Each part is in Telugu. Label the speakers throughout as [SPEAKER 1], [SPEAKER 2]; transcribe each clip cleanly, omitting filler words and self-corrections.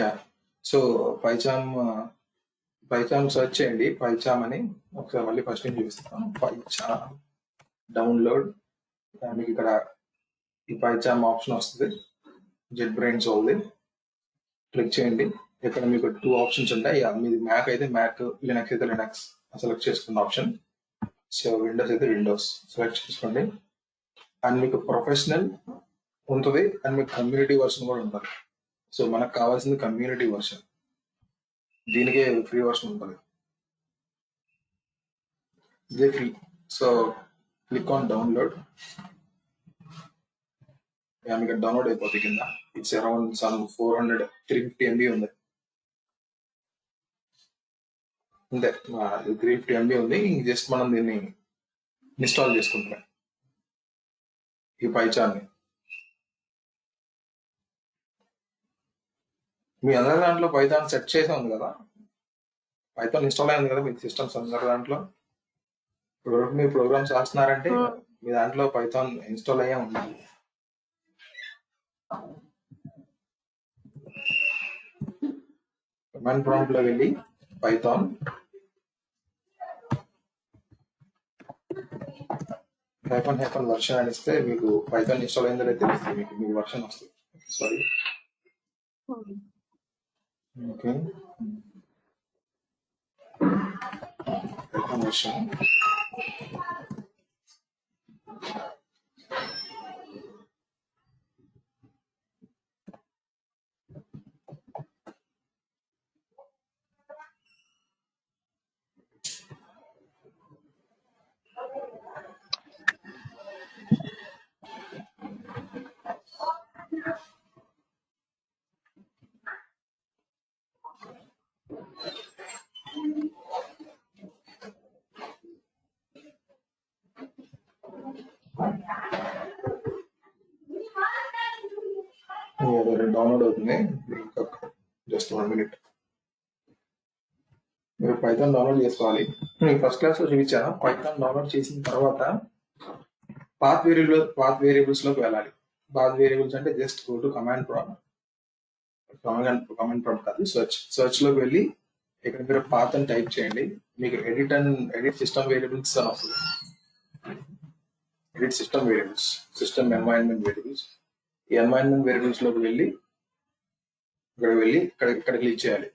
[SPEAKER 1] యా సో పైచామ్ పైచామ్ సెర్చ్ చేయండి. పైచామ్ అని ఒకసారి మళ్ళీ ఫస్ట్ నుంచి చూపిస్తాను. పైచామ్ డౌన్లోడ్, మీకు ఇక్కడ ఈ పైచామ్ ఆప్షన్ వస్తుంది. జెట్ బ్రెయిన్స్ ఉంది, క్లిక్ చేయండి. ఇక్కడ మీకు 2 ఆప్షన్స్ ఉంటాయి. మీది మ్యాక్ అయితే మ్యాక్, లినక్స్ అయితే లినక్స్ సెలెక్ట్ చేసుకున్న ఆప్షన్. సో విండోస్ అయితే విండోస్ సెలెక్ట్ చేసుకోండి. అండ్ మీకు ప్రొఫెషనల్ ఉంటుంది అండ్ మీకు కమ్యూనిటీ వర్షన్ కూడా ఉంటుంది. సో మనకు కావాల్సింది కమ్యూనిటీ వర్షన్, దీనికే ఫ్రీ వర్షన్ ఉంటుంది, ఇదే free. So click on download, మీకు డౌన్లోడ్ అయిపోతుంది కింద. ఇట్స్ అరౌండ్ సమ్ 350 MB ఉంది అంతే. 350 MB ఉంది. జస్ట్ మనం దీన్ని ఇన్స్టాల్ చేసుకుంటాం ఈ పైచాన్ని. మీ అందరి దాంట్లో పైథాన్ సెట్ చేసే ఉంది కదా, పైథాన్ ఇన్స్టాల్ అయింది కదా మీ సిస్టమ్స్ అందరి దాంట్లో. ఇప్పుడు మీరు ప్రోగ్రామ్స్ రాస్తున్నారంటే మీ దాంట్లో పైథాన్ ఇన్స్టాల్ అయ్యే ఉండాలి. కమాండ్ ప్రాంప్ట్ లో వెళ్ళి పైథాన్ హైఫన్ వర్షన్ అని ఇస్తే మీకు పైథాన్ ఇన్స్టాల్ అయిందో లేదో తెలుస్తుంది. మీకు వర్షన్ వస్తుంది. Sorry, okay, Python version. Download అవుతుంది, జస్ట్ 1 minute. మీరు పైథాన్ డౌన్లోడ్ చేసుకోవాలి. నేను ఫస్ట్ క్లాస్ లో చూపించాను. పైథాన్ డౌన్లోడ్ చేసిన తర్వాత పాత్ వేరియబుల్స్ లోకి వెళ్ళాలి. పాత్ వేరియబుల్స్ అంటే just go to command prompt కాదు, సర్చ్ లోకి వెళ్ళి ఇక్కడ మీరు పాత్ అని టైప్ చేయండి. మీకు ఎడిట్ సిస్టమ్ వేరియబుల్స్ అని వస్తుంది. Edit system variables, system environment variables. ఈ ఎన్వైరన్మెంట్ వేరియబుల్స్ లోకి వెళ్ళి ఇక్కడ క్లిక్ చేయాలి.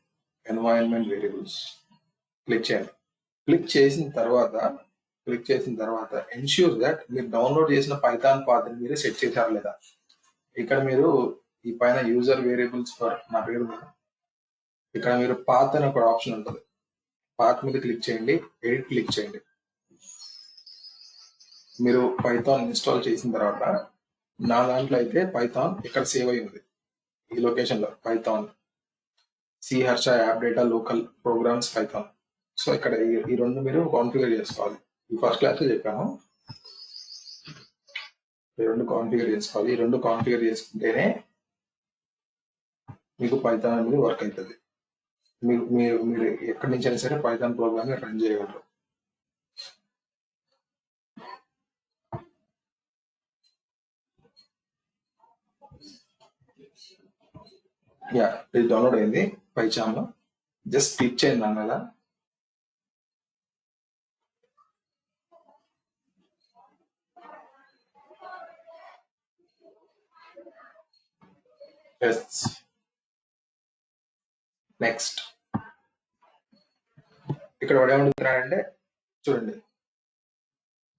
[SPEAKER 1] ఎన్వైరన్మెంట్ వేరియబుల్స్ క్లిక్ చేయాలి. క్లిక్ చేసిన తర్వాత ఎన్ష్యూర్ దట్ మీరు డౌన్లోడ్ చేసిన పైథాన్ పాత్ ని మీరు సెట్ చేశారు లేదా. ఇక్కడ మీరు ఈ పైన యూజర్ వేరియబుల్స్ ఫర్ నా పేరు మీద ఇక్కడ మీరు పాత్ అని ఒక ఆప్షన్ ఉంటుంది. పాత్ మీద క్లిక్ చేయండి, ఎడిట్ క్లిక్ చేయండి. మీరు పైథాన్ ఇన్స్టాల్ చేసిన తర్వాత నా దాంట్లో అయితే పైథాన్ ఇక్కడ సేవ్ అయి ఉంది. ఈ లొకేషన్ లో Python Harsha app data local programs Python. So ఇక్కడ ఈ రెండు మీరు కాన్ఫిగర్ చేసుకోవాలి. ఈ ఫస్ట్ క్లాస్ లో చెప్పాను, ఈ రెండు కాన్ఫిగర్ చేసుకోవాలి. ఈ రెండు కాన్ఫిగర్ చేసుకుంటేనే మీకు పైథాన్ అనేది వర్క్ అవుతుంది. మీరు ఎక్కడి నుంచి అయినా సరే పైథాన్ ప్రోగ్రామ్ రన్ చేయగలరు. యా, ఇది డౌన్లోడ్ అయింది పైథాన్ లో. జస్ట్ క్లిక్ చేయండి దాని మీద. నెక్స్ట్ ఇక్కడ వాడు ఏమంటున్నాడంటే చూడండి,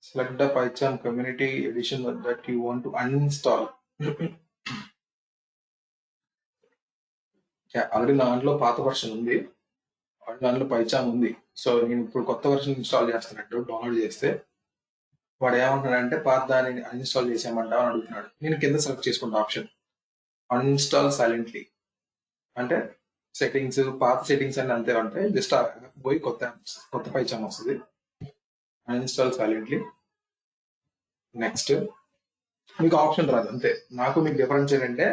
[SPEAKER 1] select the Python community edition that you want to uninstall. Already నా దాంట్లో పాత వర్షన్ ఉంది, దాంట్లో పైథాన్ ఉంది. సో నేను ఇప్పుడు కొత్త వర్షన్ ఇన్స్టాల్ చేస్తున్నట్టు డౌన్లోడ్ చేస్తే వాడు ఏమంటున్నాడంటే పాత దాన్ని అన్ఇన్స్టాల్ చేసేయమంటావు అని అడుగుతున్నాడు. నేను కింద సెలెక్ట్ చేసుకుంటా ఆప్షన్ అన్ఇన్స్టాల్ సైలెంట్లీ. అంటే సెట్టింగ్స్, పాత సెట్టింగ్స్ అన్ని అంతే ఉంటాయి. జస్ట్ పోయి కొత్త పైథాన్ వస్తుంది. Uninstall silently. నెక్స్ట్ మీకు ఆప్షన్ రాదు అంతే. నాకు మీకు డిఫరెన్స్ ఏంటంటే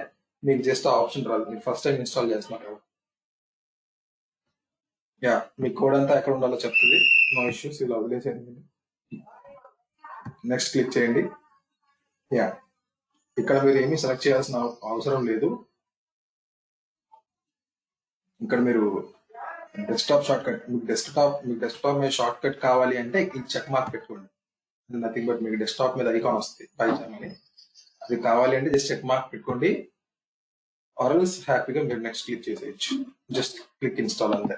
[SPEAKER 1] మీకు జస్ట్ ఆప్షన్ రాదు, మీరు ఫస్ట్ టైం ఇన్స్టాల్ చేస్తున్నారు. యా, మీ కోడ్ అంతా ఎక్కడ ఉండాలో చెప్తుంది. నో ఇష్యూస్, ఇలా వదిలేసేయండి. నెక్స్ట్ క్లిక్ చేయండి. యా, ఇక్కడ మీరు ఏమీ సెలెక్ట్ చేయాల్సిన అవసరం లేదు. ఇక్కడ మీరు డెస్క్టాప్ షార్ట్ కట్, మీకు డెస్క్టాప్ మీద షార్ట్ కట్ కావాలి అంటే ఈ చెక్ మార్క్ పెట్టుకోండి. నథింగ్ బట్ మీకు డెస్క్టాప్ మీద ఐకాన్ వస్తుంది పైచామ్ అని, అది కావాలి అంటే జస్ట్ చెక్ మార్క్ పెట్టుకోండి. ఆర్ఎల్స్ హ్యాపీగా మీరు నెక్స్ట్ క్లిక్ చేసేయచ్చు. జస్ట్ క్లిక్ ఇన్స్టాల్ అంతే.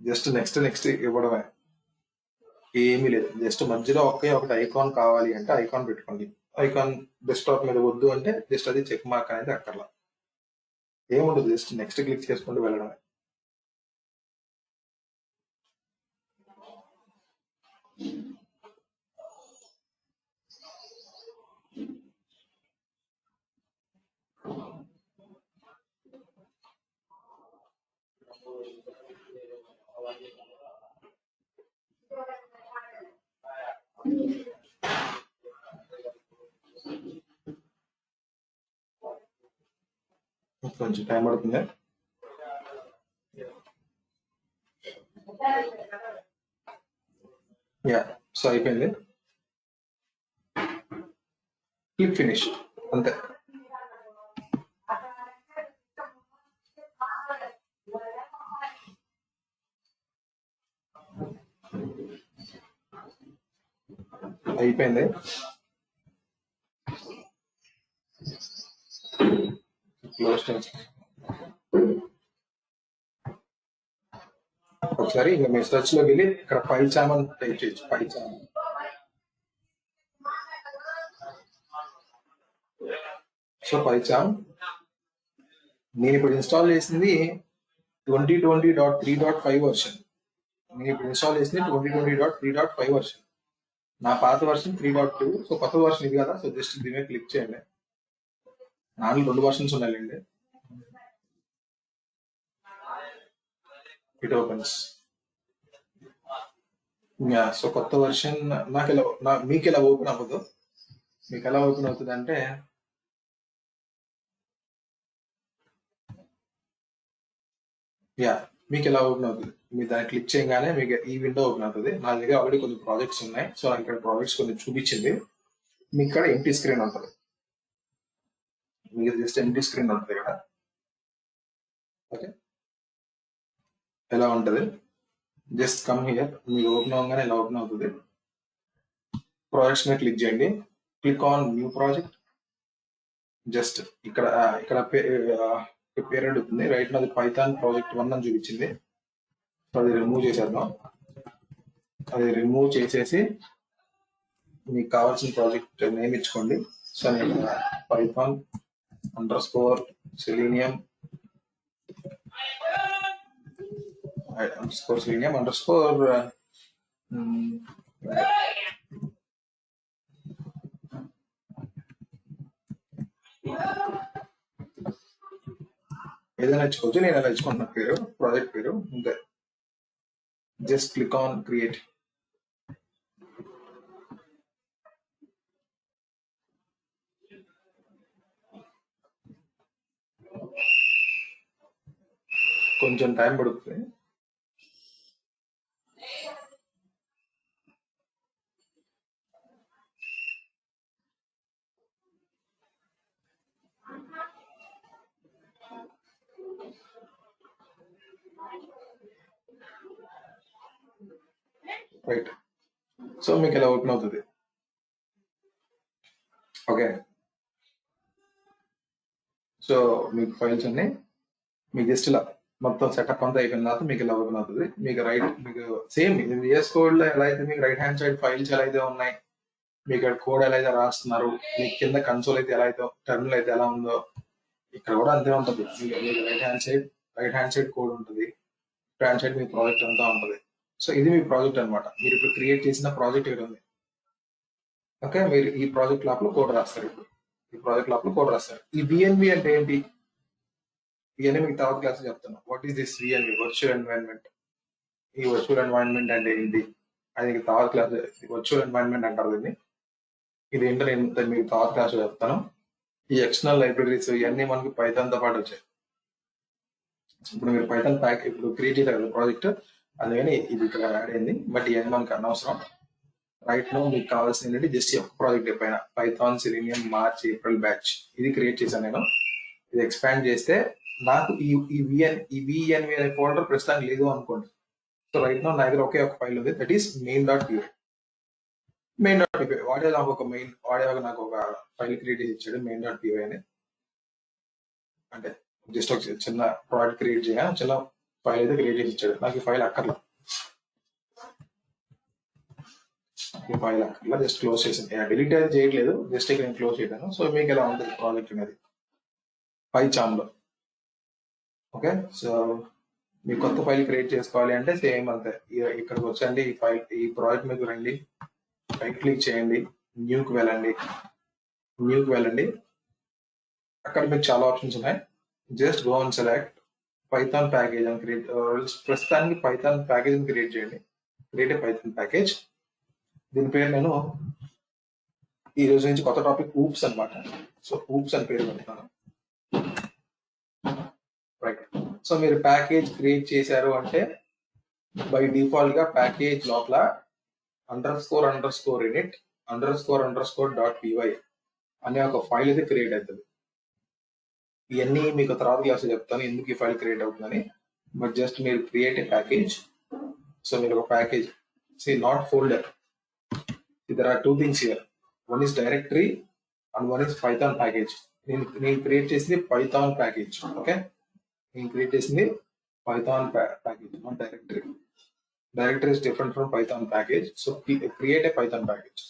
[SPEAKER 1] జస్ట్ నెక్స్ట్ ఇవ్వడమే, ఏమీ లేదు. జస్ట్ మధ్యలో ఒకటి ఐకాన్ కావాలి అంటే ఐకాన్ పెట్టుకోండి. ఐకాన్ డెస్క్టాప్ మీద వద్దు అంటే జస్ట్ అది చెక్ మార్క్ అనేది అక్కర్లా, ఏముండదు. జస్ట్ నెక్స్ట్ క్లిక్ చేసుకుంటూ వెళ్ళడమే. కొంచెం టైం పడుతుంది. యా, సో అయిపోయింది. క్లిక్ ఫినిష్ అంతే. అయిపోయింది. క్లోజ్ చేసి ఒకసారి ఇంకా మీ సెర్చ్ లోకి వెళ్ళి ఇక్కడ పైచామ్ అని టైప్ చేయొచ్చు. పైచామ్, సో పైచామ్ నేను ఇప్పుడు ఇన్స్టాల్ చేసింది 2020.3.5 వర్షన్. నేను ఇప్పుడు ఇన్స్టాల్ చేసింది 2020.3.5 వర్షన్. నా పాత వర్షన్ 3.2. సో కొత్త వర్షన్ ఇది కదా, సో జస్ట్ దీని మీద క్లిక్ చేయండి. నాలుగు 2 వర్షన్స్ ఉన్నాయండి. It opens. సో కొత్త వర్షన్ మీకు ఎలా ఓపెన్ అవ్వదు. మీకు ఎలా ఓపెన్ అవుతుంది అంటే మీకు ఎలా ఓపెన్ అవుతుంది, మీరు దాన్ని క్లిక్ చేయగానే మీకు ఈ విండో ఓపెన్ అవుతుంది. నా దగ్గర ఆల్రెడీ కొన్ని ప్రాజెక్ట్స్ ఉన్నాయి, సో ఇక్కడ ప్రాజెక్ట్స్ కొన్ని చూపించింది. మీకు ఇక్కడ ఎంటీ స్క్రీన్ ఉంటుంది, మీకు జస్ట్ ఎంటీ స్క్రీన్ ఉంటుంది ఇక్కడ. ఓకే, ఎలా ఉంటుంది, జస్ట్ కమ్ హియర్. మీకు ఓపెన్ అవ్వగానే ఎలా ఓపెన్ అవుతుంది. ప్రాజెక్ట్స్ మీద క్లిక్ చేయండి, click on new project. Just ఇక్కడ పేరు అడుగుతుంది. రైట్ నాది పైథాన్ ప్రాజెక్ట్ 1 అని చూపించింది. అది రిమూవ్ చేసేద్దాం. అది రిమూవ్ చేసేసి మీకు కావాల్సిన ప్రాజెక్ట్ నేమ్ ఇచ్చుకోండి. సో నేను పైథాన్ _selenium ఏదైనా ఇచ్చుకోవచ్చు. నేను ఎలా ఇచ్చుకుంటున్నా పేరు, ప్రాజెక్ట్ పేరు అంతే. Just click on create. కొంచెం టైం పడుతుంది. రైట్, సో మీకు ఎలా ఓపెన్ అవుతుంది. ఓకే, సో మీకు ఫైల్స్ అన్ని మీకు జస్ట్ ఇలా మొత్తం సెటప్ అంతా అయిపోయిన తర్వాత మీకు ఇలా ఓపెన్ అవుతుంది. మీకు మీకు సేమ్ VS కోడ్ లో ఎలా అయితే మీకు రైట్ హ్యాండ్ సైడ్ ఫైల్స్ ఎలా అయితే ఉన్నాయి, మీకు కోడ్ ఎలా అయితే రాస్తున్నారు, మీకు కింద కన్సోల్ అయితే ఎలా అయితే, టెర్మినల్ అయితే ఎలా ఉందో, ఇక్కడ కూడా అంతే ఉంటుంది. మీకు రైట్ హ్యాండ్ సైడ్ కోడ్ ఉంటుంది, లెఫ్ట్ హ్యాండ్ సైడ్ మీ ప్రాజెక్ట్ అంతా ఉంటుంది. సో ఇది మీ ప్రాజెక్ట్ అనమాట. మీరు ఇప్పుడు క్రియేట్ చేసిన ప్రాజెక్ట్ ఇక్కడ ఉంది. ఓకే, మీరు ఈ ప్రాజెక్ట్ లోపల కోడ్ రాస్తారు. ఇప్పుడు ఈ ప్రాజెక్ట్ లోపల కోడ్ రాస్తారు. ఈ VNV అంటే ఏంటి, ఇవన్నీ మీకు తర్వాత క్లాస్ చెప్తాను. What is this VNV, virtual environment. ఈ వర్చువల్ ఎన్వైరన్మెంట్ అంటే ఏంటి అది మీకు తర్వాత క్లాస్. వర్చువల్ ఎన్వైరన్మెంట్ అంటారు దీన్ని. ఇది ఏంటో నేను మీకు తర్వాత క్లాస్ చెప్తాను. ఈ ఎక్స్టర్నల్ లైబ్రరీస్ ఇవన్నీ మనకి పైథాన్ తో పాటు వచ్చాయి. ఇప్పుడు మీరు పైథాన్ ప్యాక్ ఇప్పుడు క్రియేట్ చేశారు కదా ప్రాజెక్ట్, అందుకని ఇది ఇక్కడ యాడ్ అయింది. బట్ ఇవన్నీ మనకు అనవసరం. రైట్ నో మీకు కావాల్సింది ఏంటంటే జస్ట్ ఒక ప్రాజెక్ట్ పైన Python selenium March April batch ఇది క్రియేట్ చేశాను నేను. ఇది ఎక్స్పాండ్ చేస్తే నాకు ఈ విఎన్వి అనే ఫోల్డర్ ప్రస్తుతానికి లేదు అనుకోండి. సో రైట్ నా దగ్గర ఒకే ఒక ఫైల్ ఉంది, దట్ ఈస్ main.py. main.py వాడే నాకు ఒక ఫైల్ క్రియేట్ చేసి ఇచ్చాడు, main.py అని. అంటే జస్ట్ ఒక చిన్న ప్రాజెక్ట్ క్రియేట్ చేయగా చిన్న ఫైల్ అయితే క్రియేట్ చేసి ఇచ్చాడు. నాకు ఈ ఫైల్ అక్కర్లా, జస్ట్ క్లోజ్ చేసింది. డిలీట్ అయితే చేయట్లేదు, జస్ట్ ఇక్కడ నేను క్లోజ్ చేయను. సో మీకు ఎలా ఉంటుంది ప్రాజెక్ట్ అనేది పైచామ్లో. ఓకే, సో మీ కొత్త ఫైల్ క్రియేట్ చేసుకోవాలి అంటే సేమ్ అంతే. ఇక్కడికి వచ్చండి, ఈ ప్రాజెక్ట్ మీద రండి, రైట్ క్లిక్ చేయండి, న్యూకి వెళ్ళండి. అక్కడ మీకు చాలా ఆప్షన్స్ ఉన్నాయి. Just go and select Python package అని క్రియేట్. ప్రస్తుతానికి పైథాన్ ప్యాకేజ్ అని క్రియేట్ చేయండి. Create a Python package. దీని పేరు నేను ఈ రోజు నుంచి కొత్త టాపిక్ ఊప్స్ అనమాట. సో ఊప్స్ అని పేరు పెడతాను. రైట్. సో మీరు ప్యాకేజ్ క్రియేట్ చేశారు అంటే బై డిఫాల్ట్ గా ప్యాకేజ్ లోపల __init __.py అనే ఒక ఫైల్ అయితే క్రియేట్ అవుతుంది. ఇవన్నీ మీకు తర్వాత క్లాస్ చెప్తాను ఎందుకు ఈ ఫైల్ క్రియేట్ అవుతుందని. బట్ జస్ట్ మీరు క్రియేట్ ఏ ప్యాకేజ్. సో మీరు ఒక package, not folder. there are two things here. One is directory and one is Python package. నేను క్రియేట్ చేసింది పైథాన్ ప్యాకేజ్. ఓకే, నేను క్రియేట్ చేసింది Python package, not directory. Directory is different from Python package. So create a Python package.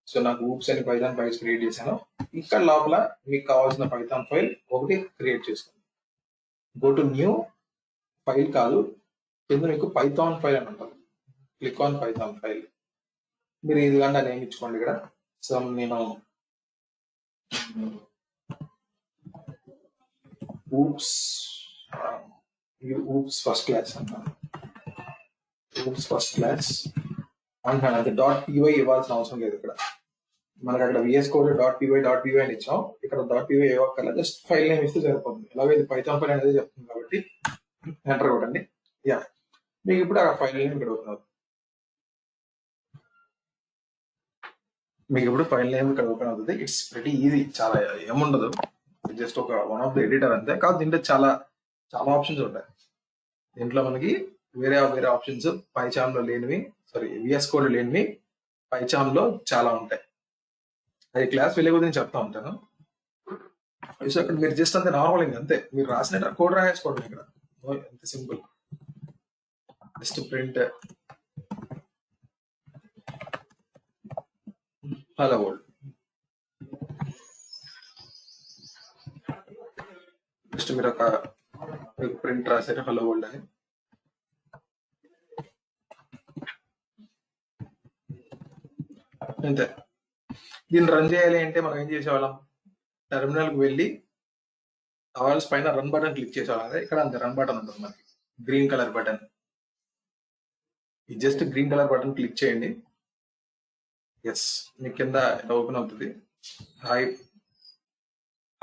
[SPEAKER 1] So నాకు ఊప్స్ అని పైథాన్ ప్యాకేజ్ క్రియేట్ చేశాను. ఇక్కడ లోపల మీకు కావాల్సిన పైథాన్ ఫైల్ ఒకటి క్రియేట్ చేసుకోండి. గో టు న్యూ ఫైల్ కాదు, కింద మీకు పైథాన్ ఫైల్ అని ఉంటుంది. Click on Python file. మీరు ఇది కానీ నేమ్ ఇచ్చుకోండి ఇక్కడ. సో నేను ఊప్స్ ఫస్ట్ క్లాస్ అంటాను. ఊప్స్ ఫస్ట్ క్లాస్ అంటున్నాను. అది .py ఇవ్వాల్సిన అవసరం లేదు. ఇక్కడ మనకు అక్కడ VS Code .py అని ఇచ్చాం. ఇక్కడ .py ఇవ్వక్కర్లా, జస్ట్ ఫైల్ నేమ్ ఇస్తే సరిపోతుంది. అలాగే ఇది పైథాన్ ఫైల్ అనేది చెప్తుంది కాబట్టి ఎంటర్ కొట్టండి. యా, మీకు ఇప్పుడు ఆ ఫైల్ నేమ్ ఇక్కడ ఓపెన్ అవుతుంది. ఇట్స్ వెరీ ఈజీ, చాలా ఏముండదు, జస్ట్ ఒక వన్ ఆఫ్ ద ఎడిటర్ అంతే. కాదు దీంట్లో చాలా చాలా ఆప్షన్స్ ఉంటాయి. దీంట్లో మనకి వేరే ఆప్షన్స్ పైచామ్లో లేనివి, VS Code లేనివి పైచామ్లో చాలా ఉంటాయి. అది క్లాస్ వెళ్ళే కొద్ది నేను చెప్తా ఉంటాను. సో అక్కడ మీరు జస్ట్ అంతే నార్మల్ అంతే, మీరు రాసిన కోడ్ రాసేసుకోవడం. ఇక్కడ ఎంత simple, just print hello world. Just మీరు ఒక ప్రింట్ రాశారు హలో వరల్డ్ అని. అంతే. దీన్ని రన్ చేయాలి అంటే మనం ఏం చేసేవాళ్ళం, టెర్మినల్కి వెళ్ళి కావాల్సి పైన రన్ బటన్ క్లిక్ చేసేవాళ్ళం. అదే ఇక్కడ అంతే, రన్ బటన్ ఉంటుంది మనకి, గ్రీన్ కలర్ బటన్. ఈ just green colour button click చేయండి. ఎస్, మీ కింద ఓపెన్ అవుతుంది.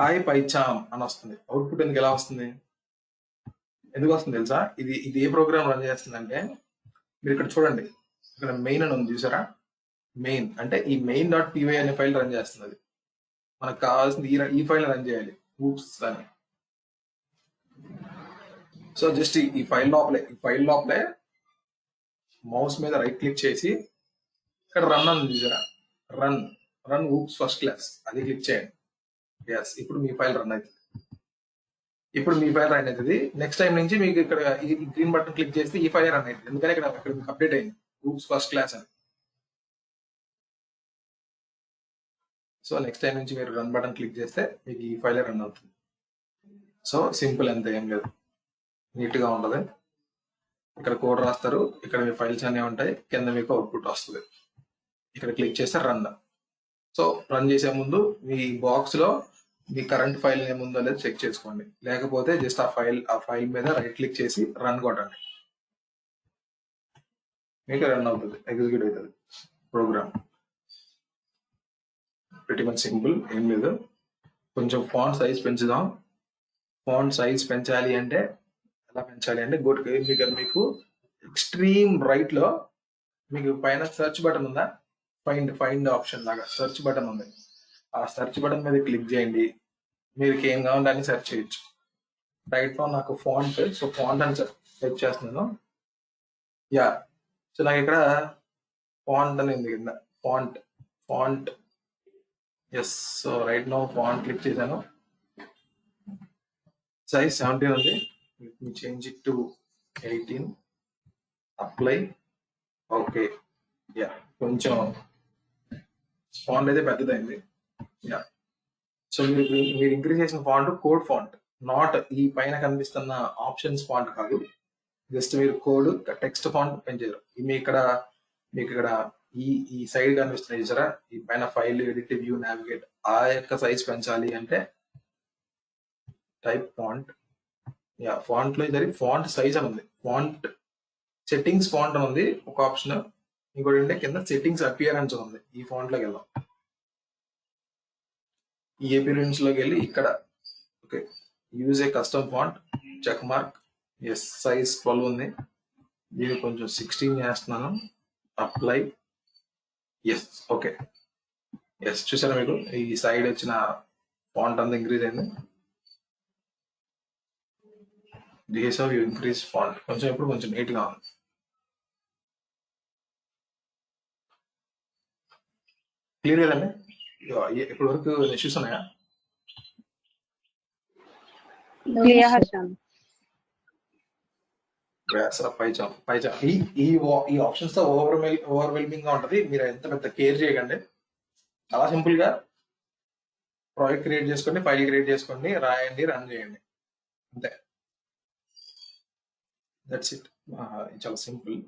[SPEAKER 1] హాయ్ పైచామ్ అని వస్తుంది. అవుట్పుట్ ఎందుకు ఎలా వస్తుంది, ఎందుకు వస్తుంది తెలుసా? ఇది ఏ ప్రోగ్రామ్ రన్ చేస్తుంది అంటే, మీరు ఇక్కడ చూడండి, ఇక్కడ మెయిన్ అని ఉంది చూసారా? మెయిన్ అంటే ఈ main.py అనే ఫైల్ రన్ చేస్తుంది. అది మనకు కావాల్సింది ఈ ఫైల్ రన్ చేయాలి, ఊప్స్ అని. సో జస్ట్ ఈ ఫైల్ లోపలే మౌస్ మీద రైట్ క్లిక్ చేసి ఇక్కడ రన్ అని చూసారా? రన్ ఊప్స్ ఫస్ట్ క్లాస్, అది క్లిక్ చేయండి. ఎస్, ఇప్పుడు మీ ఫైల్ రన్ అవుతుంది. నెక్స్ట్ టైం నుంచి మీకు ఇక్కడ ఈ గ్రీన్ బటన్ క్లిక్ చేస్తే ఈ ఫైల్ రన్ అవుతుంది. ఎందుకంటే ఇక్కడ మీకు అప్డేట్ అయింది ఊప్స్ ఫస్ట్ క్లాస్ అని. సో నెక్స్ట్ టైం నుంచి మీరు రన్ బటన్ క్లిక్ చేస్తే మీకు ఈ ఫైల్ రన్ అవుతుంది. సో సింపుల్, అంతే, ఏం లేదు, నీట్గా ఉంటుంది. ఇక్కడ కోడ్ రాస్తారు, ఇక్కడ మీ ఫైల్స్ అన్నీ ఉంటాయి, కింద మీకు అవుట్పుట్ వస్తుంది. ఇక్కడ క్లిక్ చేస్తే రన్. సో రన్ చేసే ముందు మీ బాక్స్లో మీ కరెంట్ ఫైల్ ఏముందో లేదో చెక్ చేసుకోండి. లేకపోతే జస్ట్ ఆ ఫైల్ మీద రైట్ క్లిక్ చేసి రన్ కొట్టండి, మీకు రన్ అవుతుంది, ఎగ్జిక్యూట్ అవుతుంది ప్రోగ్రామ్. pretty much సింపుల్, ఏం లేదు. కొంచెం ఫాంట్ సైజ్ పెంచుదాం. ఫాంట్ సైజ్ పెంచాలి అంటే ఎలా పెంచాలి అంటే, మీకు ఎక్స్ట్రీమ్ రైట్ లో మీకు పైన సెర్చ్ బటన్ ఉందా, ఫైండ్ ఆప్షన్ లాగా సెర్చ్ బటన్ ఉంది. ఆ సెర్చ్ బటన్ మీద క్లిక్ చేయండి. మీకు ఏం కావాలంటే అని సెర్చ్ చేయొచ్చు. రైట్ లో నాకు ఫాంట్, సో ఫాంట్ అని సెట్ చేస్తున్నాను. యా, సో నాకు ఇక్కడ ఫాంట్ అని ఉంది కింద, font fonts. So right now font click చేశాను. సైజ్ 17 ఉంది. Change it to 18. Apply. Okay, yeah, కొంచెం ఫాంట్ అయితే పెద్దదైంది. యా, సో మీరు ఇంక్రీజ్ చేసిన ఫాంట్ కోడ్ ఫాంట్, నాట్ ఈ పైన కనిపిస్తున్న ఆప్షన్స్ ఫాంట్ కాదు. జస్ట్ మీరు కోడ్ టెక్స్ట్ ఫాంట్ పెంచారు. మీకు ఇక్కడ ఈ సైడ్ కనిపిస్తున్నాయి చూసారా, ఈ పైన ఫైల్, ఎడిట్, వ్యూ, నావిగేట్, ఆ యొక్క సైజ్ పెంచాలి అంటే టైప్ ఫాంట్. యా, ఫాంట్ లో ఇది ఫాంట్ సైజ్ అని ఉంది. ఫాంట్ సెట్టింగ్స్ ఫాంట్ అని ఉంది ఒక ఆప్షన్. ఇంకోటి అంటే కింద సెట్టింగ్స్ అపియరెన్స్ ఉంది. ఈ ఫాంట్ లోకి వెళ్దాం. ఈ అపియరెన్స్ లోకి వెళ్ళి ఇక్కడ okay, use a custom font, check mark. Yes, size 12 ఉంది. దీన్ని కొంచెం 16 చేస్తున్నాను. అప్లై. Yes, okay. ఎస్, చూసారా మీకు ఈ సైడ్ వచ్చిన ఫాంట్ అంతా ఇంక్రీజ్ అయింది. This how you increase font. కొంచెం ఇప్పుడు కొంచెం నీట్ గా ఉంది. క్లియర్ కదండి? ఇప్పటి వరకు ఇష్యూస్ ఉన్నాయా? పైచామ్ ఈ ఆప్షన్స్ తో ఓవర్వెల్మింగ్ గా ఉంటది. మీరు ఎంత పెద్ద కేర్ చేయకండి. చాలా సింపుల్ గా ప్రాజెక్ట్ క్రియేట్ చేసుకోండి, ఫైల్ క్రియేట్ చేసుకోండి, రాయండి, రన్ చేయండి, అంతే. That's it. చాలా సింపుల్.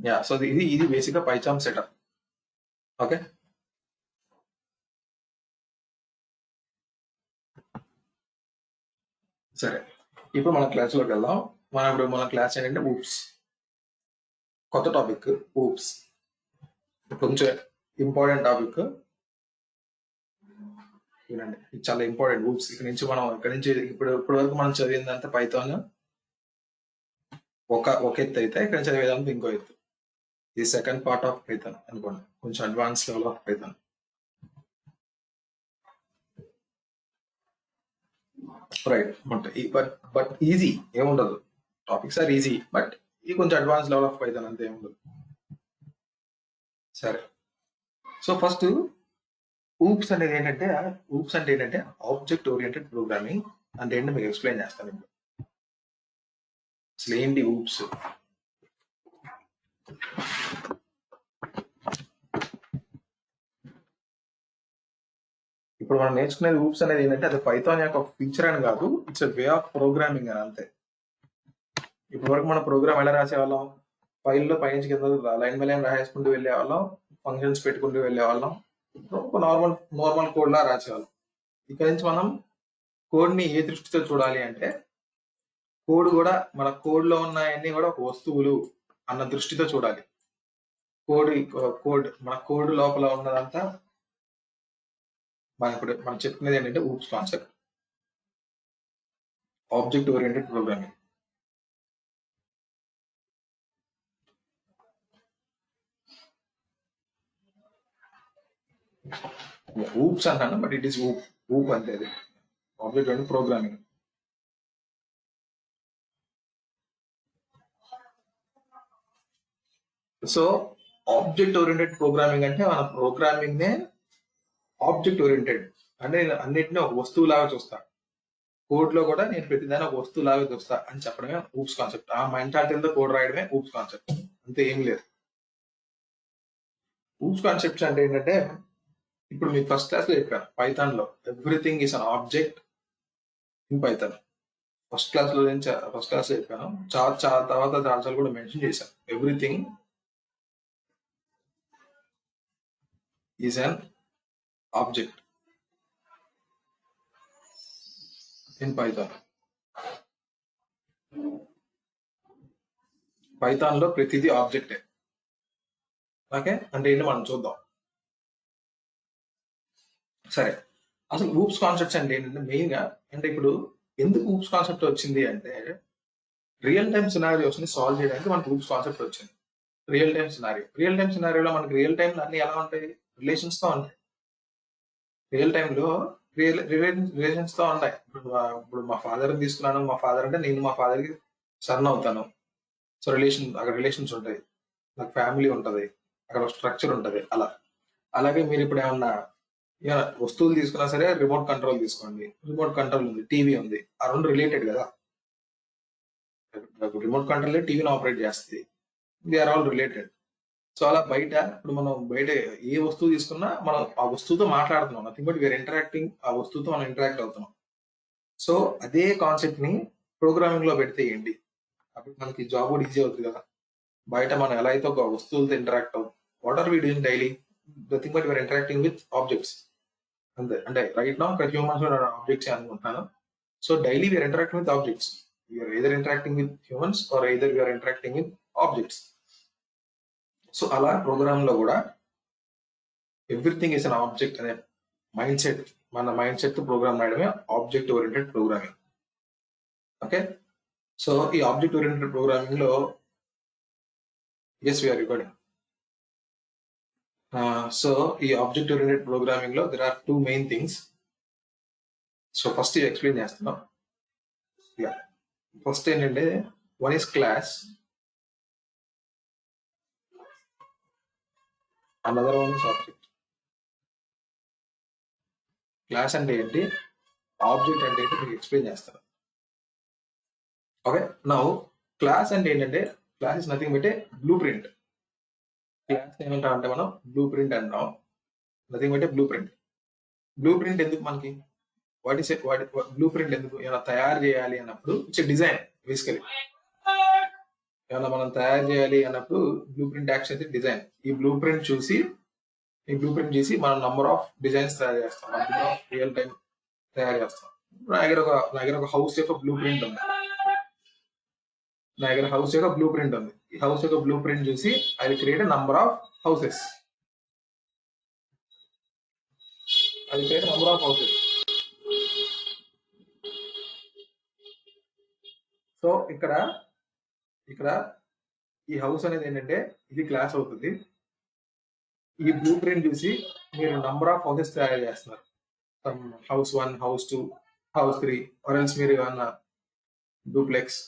[SPEAKER 1] యా, సో ఇది బేసిక్ గా పైచామ్ సెటప్. ఓకే, సరే. ఇప్పుడు మన క్లాస్ లోకి వెళ్దాం. మన క్లాస్ ఏంటంటే ఊప్స్. కొత్త టాపిక్ ఊప్స్, కొంచెం ఇంపార్టెంట్ టాపిక్ వినండి. ఇది చాలా ఇంపార్టెంట్. ఊప్స్ ఇక్కడ నుంచి ఇప్పుడు వరకు మనం చదివిందంతా పైథాన్ ఒక ఎత్తు అయితే, ఇక్కడ చదివేదానికి ఇంకో ఎత్తు. ఇది సెకండ్ పార్ట్ ఆఫ్ పైథాన్ అనుకోండి, కొంచెం advance level of Python. Right, ఉంటాయి బట్ ఈజీ ఏముండదు. టాపిక్స్ ఆర్ ఈజీ, బట్ ఇది కొంచెం అడ్వాన్స్ లెవెల్ ఆఫ్ పైథాన్, అంతే ఏముండదు. సరే, సో ఫస్ట్ ఊప్స్ అనేది ఏంటంటే ఆబ్జెక్ట్ ఓరియంటెడ్ ప్రోగ్రామింగ్ అంటే ఏంటో మీకు ఎక్స్ప్లెయిన్ చేస్తాను ఇప్పుడు. అసలు ఏంటి ఊప్స్? ఇప్పుడు మనం నేర్చుకునేది ఊప్స్ అనేది ఏంటంటే అది పైథాన్ యొక్క ఫీచర్ అని కాదు, ఇట్స్ వే ఆఫ్ ప్రోగ్రామింగ్ అని, అంతే. ఇప్పటి వరకు మనం ప్రోగ్రామ్ ఎలా రాసేవాళ్ళం? ఫైల్లో పైనుంచి కింద లైన్ బై లైన్ రాసేసుకుంటూ వెళ్ళే వాళ్ళం, ఫంక్షన్స్ పెట్టుకుంటూ వెళ్ళే వాళ్ళం, ఒక నార్మల్ కోడ్ లా రాసేవాళ్ళం. ఇక్కడ నుంచి మనం కోడ్ ని ఏ దృష్టితో చూడాలి అంటే, కోడ్ కూడా మన కోడ్ లో ఉన్నాయన్నీ కూడా ఒక వస్తువులు అన్న దృష్టితో చూడాలి. మన కోడ్ లోపల ఉన్నదంతా మనం చెప్పుకునేది ఏంటంటే oops concept, object oriented programming. Oops అంటాను, బట్ ఇట్ ఈస్ ఊప్ అంతే. అది object oriented programming. So object oriented programming అంటే మన ప్రోగ్రామింగ్ నే ఆబ్జెక్ట్ ఓరియంటెడ్ అంటే అన్నిటిని ఒక వస్తువు లాగా చూస్తా. కోడ్ లో కూడా నేను ప్రతిదాన్ని ఒక వస్తువు లాగా చూస్తా అని చెప్పడమే ఊప్స్ కాన్సెప్ట్. ఆ మెంటాలిటీతో కోడ్ రాయడమే ఊప్స్ కాన్సెప్ట్, అంతే, ఏం లేదు. ఊప్స్ కాన్సెప్ట్స్ అంటే ఏంటంటే, ఇప్పుడు మీకు ఫస్ట్ క్లాస్ లో చెప్పాను, పైథాన్ లో everything is an object in Python. First class లో చెప్పాను. తర్వాత చాలా కూడా మెన్షన్ చేశాను. Everything is an object in Python. Python లో ప్రతిదీ ఆబ్జెక్టే. ఓకే, అంటే ఏంటి మనం చూద్దాం. సరే, అసలు ఊప్స్ కాన్సెప్ట్స్ అంటే ఏంటంటే మెయిన్ గా, అంటే ఇప్పుడు ఎందుకు ఊప్స్ కాన్సెప్ట్ వచ్చింది అంటే, రియల్ టైమ్ సినారియోస్ ని సాల్వ్ చేయడానికి మనకు ఊప్స్ కాన్సెప్ట్ వచ్చింది. రియల్ టైమ్ సినారియోలో మనకి రియల్ టైమ్ అన్ని ఎలా ఉంటాయి? రిలేషన్స్ తో ఉంటాయి. రియల్ టైంలో రిలేషన్స్ తో ఉంటాయి. ఇప్పుడు మా ఫాదర్ తీసుకున్నాను, మా ఫాదర్ అంటే నేను మా ఫాదర్ కి సన్ అవుతాను. సో అక్కడ రిలేషన్స్ ఉంటాయి, నాకు ఫ్యామిలీ ఉంటది, అక్కడ స్ట్రక్చర్ ఉంటది అలా. అలాగే మీరు ఇప్పుడు ఏమైనా వస్తువులు తీసుకున్నా సరే రిమోట్ కంట్రోల్ తీసుకోండి, రిమోట్ కంట్రోల్ ఉంది, టీవీ ఉంది, ఆ రెండు రిలేటెడ్ కదా. రిమోట్ కంట్రోల్ టీవీని ఆపరేట్ చేస్తుంది, they are all related. So అలా బయట ఇప్పుడు మనం బయట ఏ వస్తువు తీసుకున్నా మనం ఆ వస్తువుతో మాట్లాడుతున్నాం, నథింగ్ బట్ వీఆర్ ఇంటరాక్టింగ్, ఆ వస్తువుతో మనం ఇంటరాక్ట్ అవుతున్నాం. సో అదే కాన్సెప్ట్ ని ప్రోగ్రామింగ్ లో పెడితే ఏంటి, అప్పుడు మనకి జాబ్ కూడా ఈజీ అవుతుంది కదా. బయట మనం ఎలా అయితే ఒక వస్తువులతో ఇంటరాక్ట్ అవుతాం, what are we doing daily, nothing but we are interacting with objects. అంతే, అంటే రైట్ నౌ ఇక్కడ హ్యూమన్స్ ఆబ్జెక్ట్స్ అనుకుంటున్నాను. So daily we are interacting with objects, we are either interacting with humans or either we are interacting with objects. So అలా ప్రోగ్రామ్ లో కూడా ఎవ్రీథింగ్ ఇస్ అన్ ఆబ్జెక్ట్ అనే మైండ్ సెట్, మన మైండ్ సెట్ ప్రోగ్రామ్ రాయడమే object oriented programming. Okay, so ఈ ఆబ్జెక్ట్ ఓరియంటెడ్ ప్రోగ్రామింగ్ లో ఎస్ వీఆర్ రికార్డింగ్. సో ఈ ఆబ్జెక్ట్ ఓరియంటెడ్ ప్రోగ్రామింగ్ లో there are two main things. So first explain చేస్తున్నాం. ఫస్ట్ ఏంటంటే one is class, another one is object. Class అంటే ఏంటి, ఆబ్జెక్ట్ అంటే ఏంటి మీకు ఎక్స్ప్లెయిన్ చేస్తాను. ఓకే, నౌ క్లాస్ అంటే ఏంటంటే class is nothing but A blue print. Class ఏమంటాం అంటే మనం బ్లూ ప్రింట్ అంటాం, nothing but A blue print. Blue print ఎందుకు మనకి, వాట్ ఇస్ బ్లూ ప్రింట్ ఎందుకు, ఏమైనా తయారు చేయాలి అన్నప్పుడు ఇట్స్ డిజైన్. బేసికలీ ఏమైనా మనం తయారు చేయాలి అన్నప్పుడు బ్లూ ప్రింట్ యాక్షన్ అయితే డిజైన్. ఈ బ్లూ ప్రింట్ చూసి మనం నంబర్ ఆఫ్ డిజైన్స్ తయారు చేస్తాం, నంబర్ ఆఫ్ రియల్ టైం తయారు చేస్తాం. నా దగ్గర ఒక హౌస్ యొక్క బ్లూ ప్రింట్ ఉంది, హౌస్ యొక్క బ్లూ ప్రింట్ ఉంది. ఈ హౌస్ యొక్క బ్లూ ప్రింట్ చూసి I will create number of houses, so ఇక్కడ ఈ హౌస్ అనేది ఏంటంటే ఇది క్లాస్ అవుతుంది. ఈ బ్లూ ప్రింట్ చూసి మీరు నంబర్ ఆఫ్ హౌసెస్ తయారు చేస్తున్నారు, హౌస్ 1, హౌస్ 2, హౌస్ 3, ఆర్ఎల్స్ మీరు ఏమన్నా డూప్లెక్స్,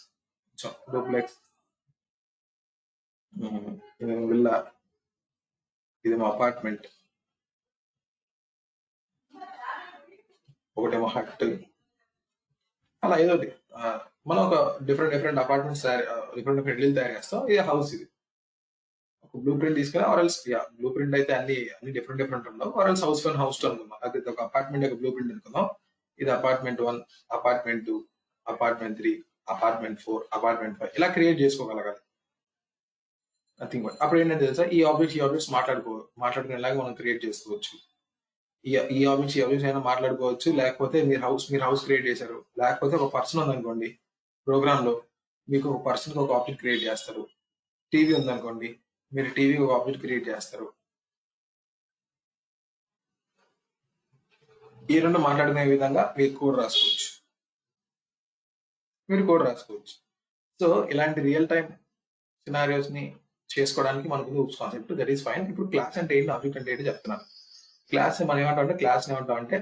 [SPEAKER 1] విల్లా, ఇది మా అపార్ట్మెంట్, ఒకటేమో హట్, అలా ఏదో మనం ఒక డిఫరెంట్ అపార్ట్మెంట్స్ డిఫరెంట్ ఇల్లు తయారు చేస్తాం. ఇది హౌస్, ఇది ఒక బ్లూ ప్రింట్ తీసుకుని ఆర్ఎల్స్ బ్లూ ప్రింట్ అయితే అన్ని డిఫరెంట్ ఉండవు, ఆర్ఎల్స్ హౌస్ 1, హౌస్ 2 అనుకుందాం. అది ఒక అపార్ట్మెంట్ యొక్క బ్లూ ప్రింట్ అనుకుందాం. ఇది apartment 1, apartment 2, apartment 3, apartment 4, apartment 5 ఇలా క్రియేట్ చేసుకోగలగాలి. నథింగ్ బట్ అప్పుడు ఏంటంటే తెలుసా, ఈ ఆబ్జెక్ట్స్ మాట్లాడుకునేలాగా మనం క్రియేట్ చేసుకోవచ్చు. ఈ ఆబ్జెక్ట్స్ అయినా మాట్లాడుకోవచ్చు, లేకపోతే మీరు హౌస్ క్రియేట్ చేశారు, లేకపోతే ఒక పర్సన్ ఉందనుకోండి ప్రోగ్రామ్ లో, మీకు ఒక పర్సన్ ఒక ఆబ్జెక్ట్ క్రియేట్ చేస్తారు. టీవీ ఉందనుకోండి, మీరు టీవీ ఒక ఆబ్జెక్ట్ క్రియేట్ చేస్తారు. ఈ రెండు మాట్లాడుకునే విధంగా మీరు కోడ్ రాసుకోవచ్చు. సో ఇలాంటి రియల్ టైం సినారియోస్ ని చేసుకోవడానికి మనకు oops concept, that is fine. ఇప్పుడు క్లాస్ అంటే ఏంటి, ఆబ్జెక్ట్ అంటే ఏంటి చెప్తున్నాను. క్లాస్ మనం ఏమంటామంటే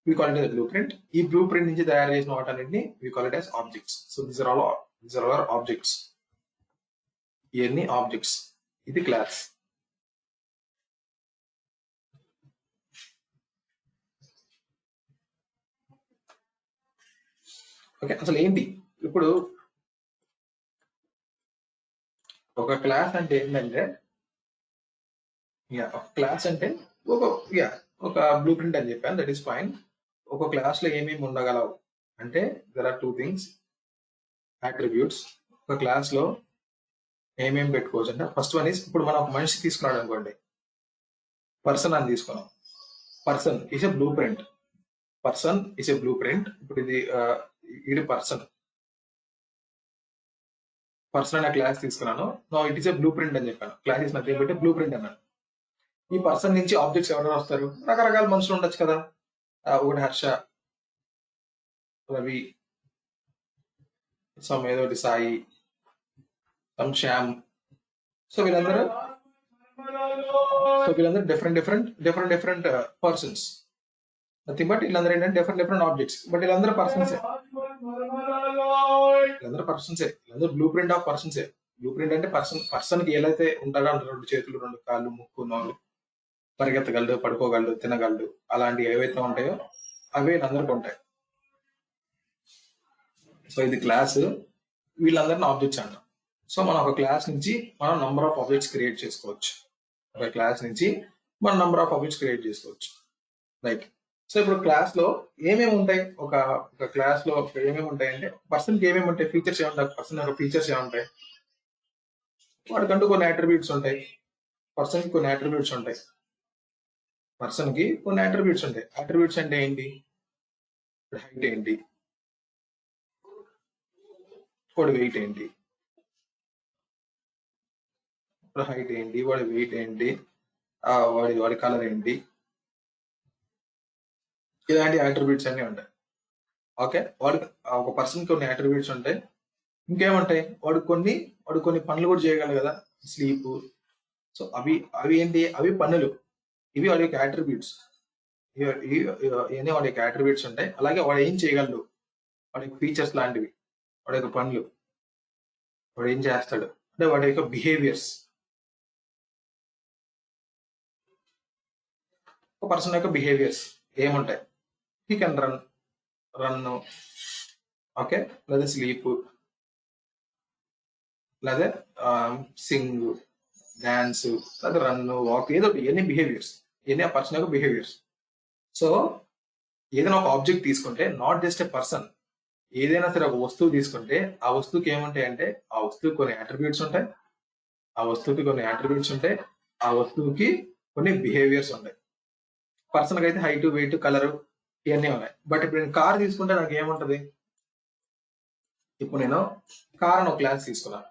[SPEAKER 1] we call it as a blueprint. ఈ బ్లూ ప్రింట్ నుంచి తయారు చేసిన వాటన్నిటిని we call it as objects. So these are all objects. ఇవన్నీ ఆబ్జెక్ట్స్, ఇది క్లాస్. ఓకే, అసలు ఏంటి ఇప్పుడు ఒక క్లాస్ అంటే ఏంటంటే, ఒక బ్లూ ప్రింట్ అని చెప్పాను, దట్ ఈస్ ఫైన్. ఒక క్లాస్ లో ఏమేమి ఉండగలవు అంటే దెర్ ఆర్ 2 things, అట్రిబ్యూట్స్. ఒక క్లాస్ లో ఏమేమి పెట్టుకోవచ్చు అంటే ఫస్ట్ వన్ ఇస్, ఇప్పుడు మనం ఒక మనిషి తీసుకున్నాడు అనుకోండి, పర్సన్ అని తీసుకున్నాం. Person is a blue print. ఇప్పుడు ఇది పర్సన్ అనే క్లాస్ తీసుకున్నాను. It is a blue print అని చెప్పాను. Class is nothing but blue print అన్నాను. ఈ పర్సన్ నుంచి ఆబ్జెక్ట్స్ ఎవరైనా వస్తారు, రకరకాల మనుషులు ఉండొచ్చు కదా. ఒకటి హర్ష, రవి, ఏదోటి సాయి, శ్యామ్. సో వీళ్ళందరూ సో వీళ్ళందరూ డిఫరెంట్ పర్సన్స్. నథింగ్ బట్ వీళ్ళందరూ ఏంటంటే డిఫరెంట్ ఆబ్జెక్ట్స్. బట్ వీళ్ళందరూ పర్సన్సే. వీళ్ళందరూ బ్లూ ప్రింట్ ఆఫ్ పర్సన్సే. బ్లూ ప్రింట్ అంటే పర్సన్ కి ఏదైతే ఉంటాడో అంటే 2 చేతులు, 2 కాళ్ళు, ముక్కు, నోరు, పరిగెత్తగలడు, పడుకోగలడు, తినగలడు, అలాంటివి ఏవైతే ఉంటాయో అవే వీళ్ళందరికీ ఉంటాయి. సో ఇది క్లాస్. వీళ్ళందరిని ఆబ్జెక్ట్స్ అంటాం. సో మనం ఒక క్లాస్ నుంచి మనం నంబర్ ఆఫ్ ఆబ్జెక్ట్స్ క్రియేట్ చేసుకోవచ్చు. ఒక క్లాస్ నుంచి మనం నంబర్ ఆఫ్ ఆబ్జెక్ట్స్ క్రియేట్ చేసుకోవచ్చు. రైట్. సో ఇప్పుడు క్లాస్ లో ఏమేమి ఉంటాయి? ఒక క్లాస్ లో ఏమేమి ఉంటాయి అంటే పర్సన్ కి ఏమేమి ఉంటాయి? ఫీచర్స్ ఏముంటాయి? పర్సన్ యొక్క ఫీచర్స్ ఏముంటాయి? వాడికంటూ కొన్ని అట్రిబ్యూట్స్ ఉంటాయి. పర్సన్ కి కొన్ని అట్రిబ్యూట్స్ ఉంటాయి. అట్రిబ్యూట్స్ అంటే ఏంటి? హైట్ ఏంటి, వాడి వెయిట్ ఏంటి, హైట్ ఏంటి, వాడి వెయిట్ ఏంటి, వాడి కలర్ ఏంటి, ఇలాంటి అట్రిబ్యూట్స్ అన్ని ఉంటాయి. ఓకే. ఒక పర్సన్ కొన్ని అట్రిబ్యూట్స్ ఉంటాయి. ఇంకేముంటాయి? వాడు కొన్ని పనులు కూడా చేయగలరు కదా, స్లీప్. సో అవి ఏంటి? అవి పనులు. ఇవి వాడి యొక్క అట్రిబ్యూట్స్. ఇవన్నీ వాడి యొక్క అట్రిబ్యూట్స్ ఉంటాయి. అలాగే వాడు ఏం చేయగలడు, వాడి యొక్క ఫీచర్స్ లాంటివి, వాడి యొక్క పనులు, వాడు ఏం చేస్తాడు అంటే వాడి యొక్క బిహేవియర్స్. ఒక పర్సన్ యొక్క బిహేవియర్స్ ఏముంటాయి? హీ కెన్ రన్, ఓకే, లేదా స్లీప్, లేదా సింగ్, డాన్స్, లేదా రన్, వాక్, ఏదో ఎన్ని బిహేవియర్స్, ఎన్ని ఆ పర్సన్ యొక్క బిహేవియర్స్. సో ఏదైనా ఒక ఆబ్జెక్ట్ తీసుకుంటే, నాట్ జస్ట్ ఎ పర్సన్, ఏదైనా సరే ఒక వస్తువు తీసుకుంటే ఆ వస్తువుకి ఏముంటాయి అంటే ఆ వస్తువుకి కొన్ని అట్రిబ్యూట్స్ ఉంటాయి. ఆ వస్తువుకి కొన్ని బిహేవియర్స్ ఉంటాయి. పర్సన్ కి అయితే హైట్, వెయిట్, కలర్ ఇవన్నీ ఉన్నాయి. బట్ ఇప్పుడు నేను కార్ తీసుకుంటే నాకు ఏముంటది? ఇప్పుడు నేను కార్ అని ఒక క్లాస్ తీసుకున్నాను.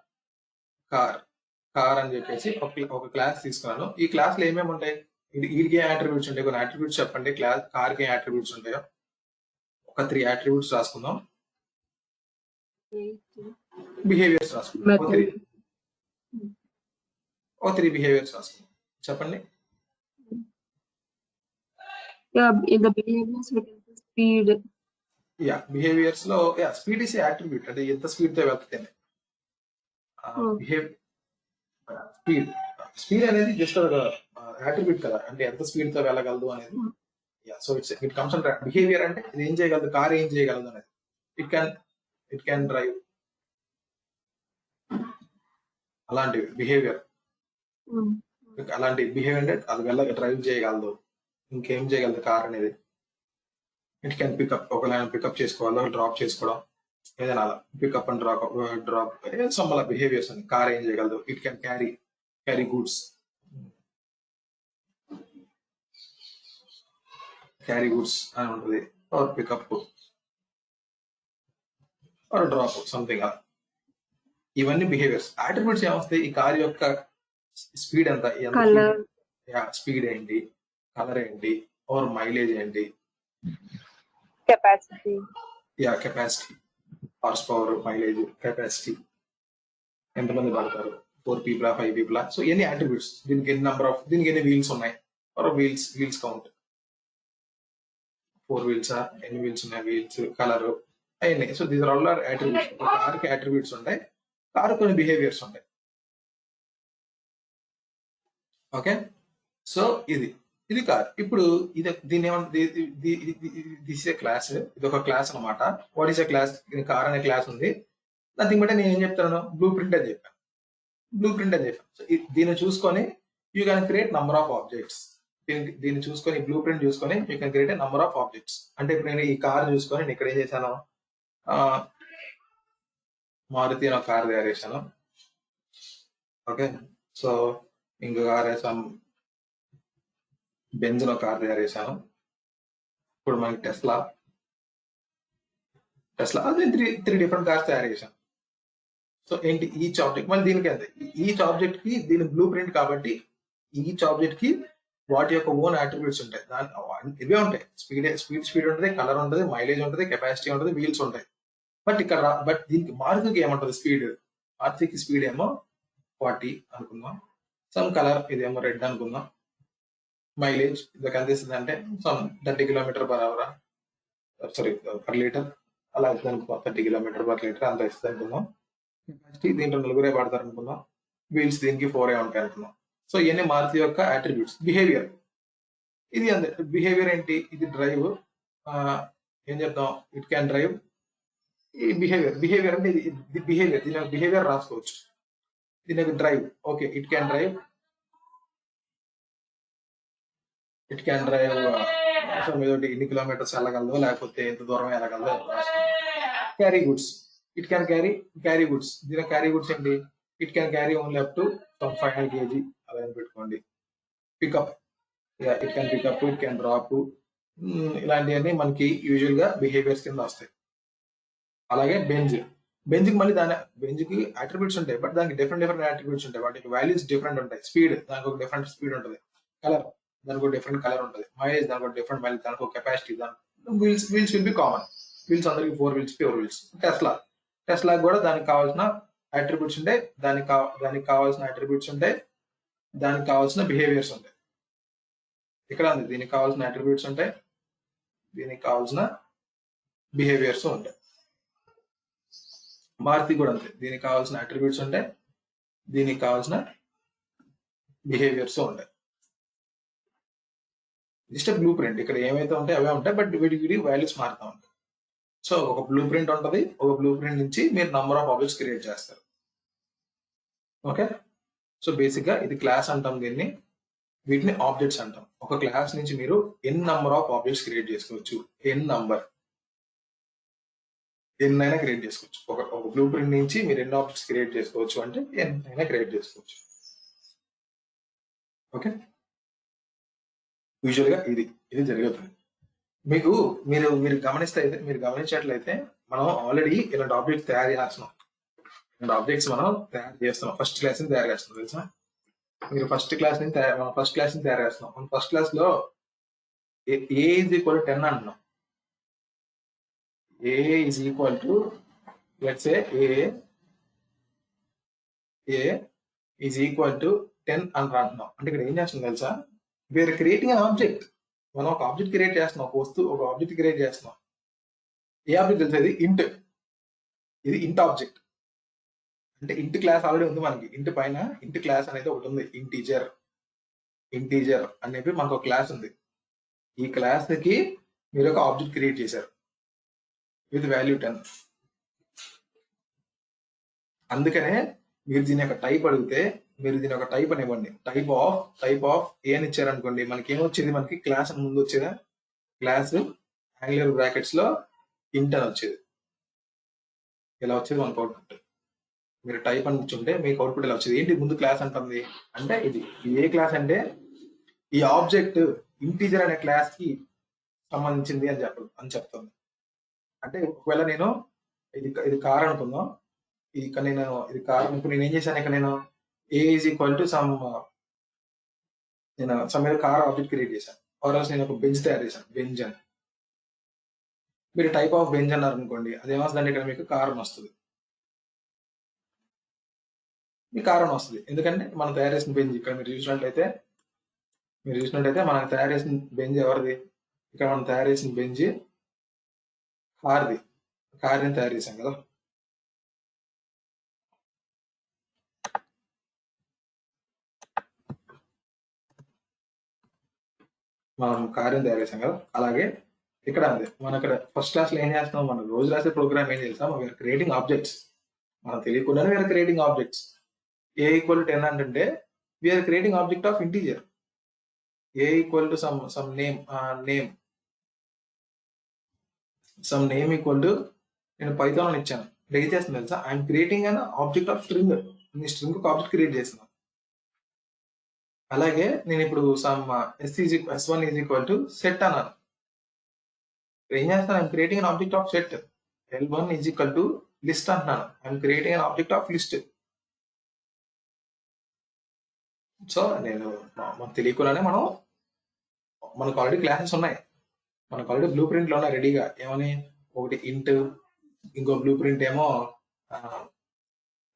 [SPEAKER 1] కార్ అని చెప్పేసి ఒక క్లాస్ తీసుకున్నాను. ఈ క్లాస్ లో ఏమేమి ఉంటాయి? వీడికి ఏ అట్రిబ్యూట్స్ ఉంటాయి? కొన్ని అట్రిబ్యూట్స్ చెప్పండి. కార్ కి ఏ అట్రిబ్యూట్స్ ఉంటాయో ఒక 3 అట్రిబ్యూట్స్ రాసుకుందాం. బిహేవియర్స్ రాసుకుందాం. ఒక 3 బిహేవియర్స్ రాసుకుందాం. చెప్పండి.
[SPEAKER 2] In the behaviors we can see speed.
[SPEAKER 1] Behaviours లో స్పీడ్ ఇస్ అట్రిబ్యూట్. అంటే ఎంత స్పీడ్ తో వెళ్తుంది. స్పీడ్ అనేది జస్ట్ ఒక అట్రిబ్యూట్ కదా, అంటే ఎంత స్పీడ్ తో వెళ్ళగలదు అనేది. So it comes and behaviour అంటే ఇది ఏం చేయగలదు, కార్ ఏం చేయగలదు అనేది. ఇట్ క్యాన్ డ్రైవ్, అలాంటివి బిహేవియర్. అలాంటి బిహేవియర్ అంటే అది డ్రైవ్ చేయగలదు. ఇంకేం చేయగలదు కార్ అనేది? ఇట్ క్యాన్ పికప్, ఒకవేళ పికప్ చేసుకోవాలో డ్రాప్ చేసుకోవడం, ఏదైనా అలా పికప్ అండ్ డ్రాప్ సమ్ అలా బిహేవియర్స్ అని. కార్ ఏం చేయగలదు? ఇట్ క్యాన్ క్యారీ గూడ్స్ అని ఉంటుంది. Or pick up or drop, something అలా. ఇవన్నీ బిహేవియర్స్. అట్రిబ్యూట్స్ ఏమొస్తాయి? ఈ కార్ యొక్క స్పీడ్ ఎంత, స్పీడ్ ఏంటి, కలర్ ఏంటి, ఆర్ మైలేజ్ ఏంటి,
[SPEAKER 2] capacity,
[SPEAKER 1] horsepower, mileage, capacity, ఎంతమంది పడతారు, 4 people, 5 people. సో ఎన్ని అట్రిబ్యూట్స్, దీనికి ఎన్ని వీల్స్ ఉన్నాయి, వీల్స్ కౌంట్, 4 wheels, ఎన్ని వీల్స్ ఉన్నాయి, వీల్స్, కలర్, అవన్నీ. So these are all attributes. కార్కి అట్రిబ్యూట్స్ ఉంటాయి, కారు కొన్ని బిహేవియర్స్ ఉంటాయి. ఓకే. సో ఇది కార్. ఇప్పుడు దీని దిస్ ఏ క్లాస్. ఇది ఒక క్లాస్ అనమాట. What is a class? Car అనే క్లాస్ ఉంది. నథింగ్ బట్ నేను ఏం చెప్తాను? బ్లూ ప్రింట్ అని చెప్పాను. సో దీన్ని చూసుకొని you can create number of objects. దీన్ని చూసుకొని, బ్లూ ప్రింట్ చూసుకొని you can create a number of objects. అంటే ఇప్పుడు నేను ఈ కార్ చూసుకొని నేను ఇక్కడ ఏం చేశాను, మారుతి అని ఒక కార్ తయారు చేశాను. ఓకే. సో ఇంకో కార్ వేసాను, బెంజ్ లో కార్ తయారు చేశాను. ఇప్పుడు మనకి టెస్లా అది 3 డిఫరెంట్ కార్స్ తయారు చేశాను. సో ఏంటి ఈచ్ ఆబ్జెక్ట్, మళ్ళీ దీనికి అంతే. ఈచ్ ఆబ్జెక్ట్ కి దీని బ్లూ ప్రింట్ కాబట్టి ఈచ్ ఆబ్జెక్ట్ కి వాటి యొక్క ఓన్ అట్రిబ్యూట్స్ ఉంటాయి. ఇవే ఉంటాయి. స్పీడ్ ఉంటుంది, కలర్ ఉంటుంది, మైలేజ్ ఉంటుంది, కెపాసిటీ ఉంటుంది, వీల్స్ ఉంటాయి. బట్ దీనికి మారుతికి ఏమంటుంది? మారుతికి స్పీడ్ ఏమో 40 అనుకుందాం. సమ్ కలర్, ఇదేమో రెడ్ అనుకుందాం. మైలేజ్ ఇది ఎంత ఇస్తుంది అంటే some 30 kilometre per hour, sorry per litre, అలా ఇస్తుంది అనుకుందాం. 30 కిలోమీటర్ పర్ లీటర్ అంత ఇస్తుంది అనుకుందాం. దీంట్లో నలుగురే పడతారు అనుకుందాం. వీల్స్ దీనికి 4 ఉంటాయి అనుకుందాం. సో ఇవన్నీ మారుతి యొక్క అట్రిబ్యూట్స్. బిహేవియర్ ఇది అంతే. బిహేవియర్ ఏంటి? ఇది డ్రైవ్, ఏం చెప్తాం, ఇట్ క్యాన్ డ్రైవ్. ఈ బిహేవియర్ అంటే ఇది బిహేవియర్, దీని బిహేవియర్ రాసుకోవచ్చు. దీని drive, okay, it can drive so మీదోటి ఎన్ని కిలోమీటర్స్ వెళ్ళగలదో, లేకపోతే ఎంత దూరం వెళ్ళగలదో రాసుకోండి. Carry goods, it can carry goods. దీని క్యారీ గుడ్స్ ఏంటి? It can carry only up to 500 kg, అలా పెట్టుకోండి. Pickup, it can pickup, it can drop, ఇలాంటివన్నీ మనకి యూజువల్ గా బిహేవియర్స్ కింద వస్తాయి. అలాగే బెంజ్కి మళ్ళీ బెంజ్కి అట్రిబ్యూట్స్ ఉంటాయి, బట్ దానికి డిఫరెంట్ అట్రిబ్యూట్స్ ఉంటాయి. వాటికి వాల్యూస్ డిఫరెంట్ ఉంటాయి. స్పీడ్, దానికి ఒక డిఫరెంట్ స్పీడ్ ఉంటుంది. కలర్, దానికి ఒక డిఫరెంట్ కలర్ ఉంటుంది. మైలేజ్, దానికి ఒక డిఫరెంట్ మైలేజ్, దానికి ఒక capacity. Wheels will be common. Wheels అందరికి 4 వీల్స్, 4 వీల్స్. టెస్లా కూడా దానికి కావాల్సిన అట్రిబ్యూట్స్ ఉంటాయి, దానికి కావాల్సిన అట్రిబ్యూట్స్ ఉంటాయి, దానికి కావాల్సిన బిహేవియర్స్ ఉంటాయి. ఇక్కడ ఉంది, దీనికి కావాల్సిన అట్రిబ్యూట్స్ ఉంటాయి, దీనికి కావాల్సిన బిహేవియర్స్ ఉంటాయి. మారుతి కూడా అంతే, దీనికి కావాల్సిన అట్రిబ్యూట్స్ ఉంటాయి, దీనికి కావాల్సిన బిహేవియర్స్ ఉంటాయి. జస్ట్ బ్లూ ప్రింట్, ఇక్కడ ఏమైతే ఉంటాయి అవే ఉంటాయి, బట్ వీటి వాల్యూస్ మారుతూ ఉంటాయి. సో ఒక బ్లూ ప్రింట్ ఉంటుంది, ఒక బ్లూ ప్రింట్ నుంచి మీరు నంబర్ ఆఫ్ ఆబ్జెక్ట్స్ క్రియేట్ చేస్తారు. ఓకే, సో బేసిక్ గా ఇది క్లాస్ అంటాం, వీటిని ఆబ్జెక్ట్స్ అంటాం. ఒక క్లాస్ నుంచి మీరు ఎన్ నంబర్ ఆఫ్ ఆబ్జెక్ట్స్ క్రియేట్ చేసుకోవచ్చు. ఎన్నైనా క్రియేట్ చేసుకోవచ్చు. ఒక బ్లూ ప్రింట్ నుంచి మీరు ఎన్ని ఆబ్జెక్ట్స్ క్రియేట్ చేసుకోవచ్చు అంటే ఎన్నైనా క్రియేట్ చేసుకోవచ్చు. ఓకే, యూజువల్ గా ఇది జరుగుతుంది. మీరు గమనించినట్లయితే మనం ఆల్రెడీ ఇలాంటి ఆబ్జెక్ట్స్ తయారు చేస్తున్నాం. ఇలాంటి ఆబ్జెక్ట్స్ మనం తయారు చేస్తున్నాం. ఫస్ట్ క్లాస్ ని తయారు చేస్తున్నాం, తెలుసా? మీరు ఫస్ట్ క్లాస్ ని తయారు చేస్తున్నాం. మన ఫస్ట్ క్లాస్ లో ఏ ఈజ్ ఈక్వల్ 10 అంటున్నాం. A is equal to, let's say A is equal to 10 అని రాస్తున్నాం. అంటే ఇక్కడ ఏం చేస్తున్నాం తెలుసా? We are creating an object. మనం ఒక ఆబ్జెక్ట్ క్రియేట్ చేస్తున్నాం, ఒక ఆబ్జెక్ట్ క్రియేట్ చేస్తున్నాం. ఏ ఆబ్జెక్ట్ తెలుసా? ఇది ఇంట్ ఆబ్జెక్ట్. అంటే ఇంట్ క్లాస్ ఆల్రెడీ ఉంది మనకి. ఇంట్ పైన ఇంట్ క్లాస్ అనేది ఒకటి ఉంది. ఇంటీజర్ అనేది మనకు ఒక క్లాస్ ఉంది. ఈ క్లాస్ కి మీరు ఒక ఆబ్జెక్ట్ క్రియేట్ చేశారు విత్ వాల్యూ 10. అందుకనే మీరు దీని యొక్క టైప్ అడిగితే మీరు దీని యొక్క టైప్ అని ఇవ్వండి. టైప్ ఆఫ్ ఏ అని ఇచ్చారనుకోండి, మనకి ఏమొచ్చేది? మనకి క్లాస్ అని ముందు వచ్చేదా? క్లాస్ యాంగులర్ బ్రాకెట్స్ లో ఇంట్ అని వచ్చేది. ఇలా వచ్చేది మనకు అవుట్పుట్. మీరు టైప్ అని ఇచ్చుంటే మీకు అవుట్పుట్ ఇలా వచ్చేది. ఏంటి ముందు క్లాస్ అంటుంది అంటే ఇది ఏ క్లాస్ అంటే ఈ ఆబ్జెక్ట్ ఇంటీజర్ అనే క్లాస్ కి సంబంధించింది అని చెప్తుంది. అంటే ఒకవేళ నేను ఇది కార్ అనుకుందాం, ఇది కార్ అనుకుని నేను ఏం చేశాను? ఇక్కడ నేను ఏ ఈజ్ ఈక్వల్ టు నేను కార్ ఆబ్జెక్ట్ క్రియేట్ చేశాను. ఆర్ఎల్స్ నేను ఒక బెంచ్ తయారు చేశాను, బెంజ్ అని. మీరు టైప్ ఆఫ్ బెంజ్ అన్నారు అనుకోండి, అదేమొస్తుందంటే ఇక్కడ మీకు కార్ అని వస్తుంది. మీ కార్ అని వస్తుంది, ఎందుకంటే మనం తయారు చేసిన బెంజ్. ఇక్కడ మీరు చూసినట్లయితే మనం తయారు చేసిన బెంజ్ ఎవరిది? ఇక్కడ మనం తయారు చేసిన బెంజ్ కార్ని తయారు చేశాం కదా. మనం కార్ని తయారు చేశాం కదా. అలాగే ఇక్కడ ఉంది, మనం ఇక్కడ ఫస్ట్ క్లాస్ లో ఏం చేస్తున్నాం? మనం రోజు రాసే ప్రోగ్రామ్ ఏం చేస్తాం? We are creating objects. మనం తెలియకుండానే we are creating objects. A equal 10 అంటే we are creating object of integer. A equal to some name equal to నేను పైథాన్ అని ఇచ్చాను. ఏం చేస్తుంది తెలుసా? I'm creating an object of string. నేను స్ట్రింగ్ ఒక ఆబ్జెక్ట్ క్రియేట్ చేస్తున్నాను. అలాగే నేను ఇప్పుడు S1 is equal to set అన్నాను. ఏం చేస్తాను? I'm creating an object of set. L1 is equal to list అంటున్నాను. I'm creating an object of list. So మనకు తెలియకుండానే మనకు ఆల్రెడీ క్లాసెస్ ఉన్నాయి. మనకు ఆల్రెడీ బ్లూ ప్రింట్లు ఉన్నాయి రెడీగా. ఏమని? ఒకటి ఇంట్, ఇంకో బ్లూ ప్రింట్ ఏమో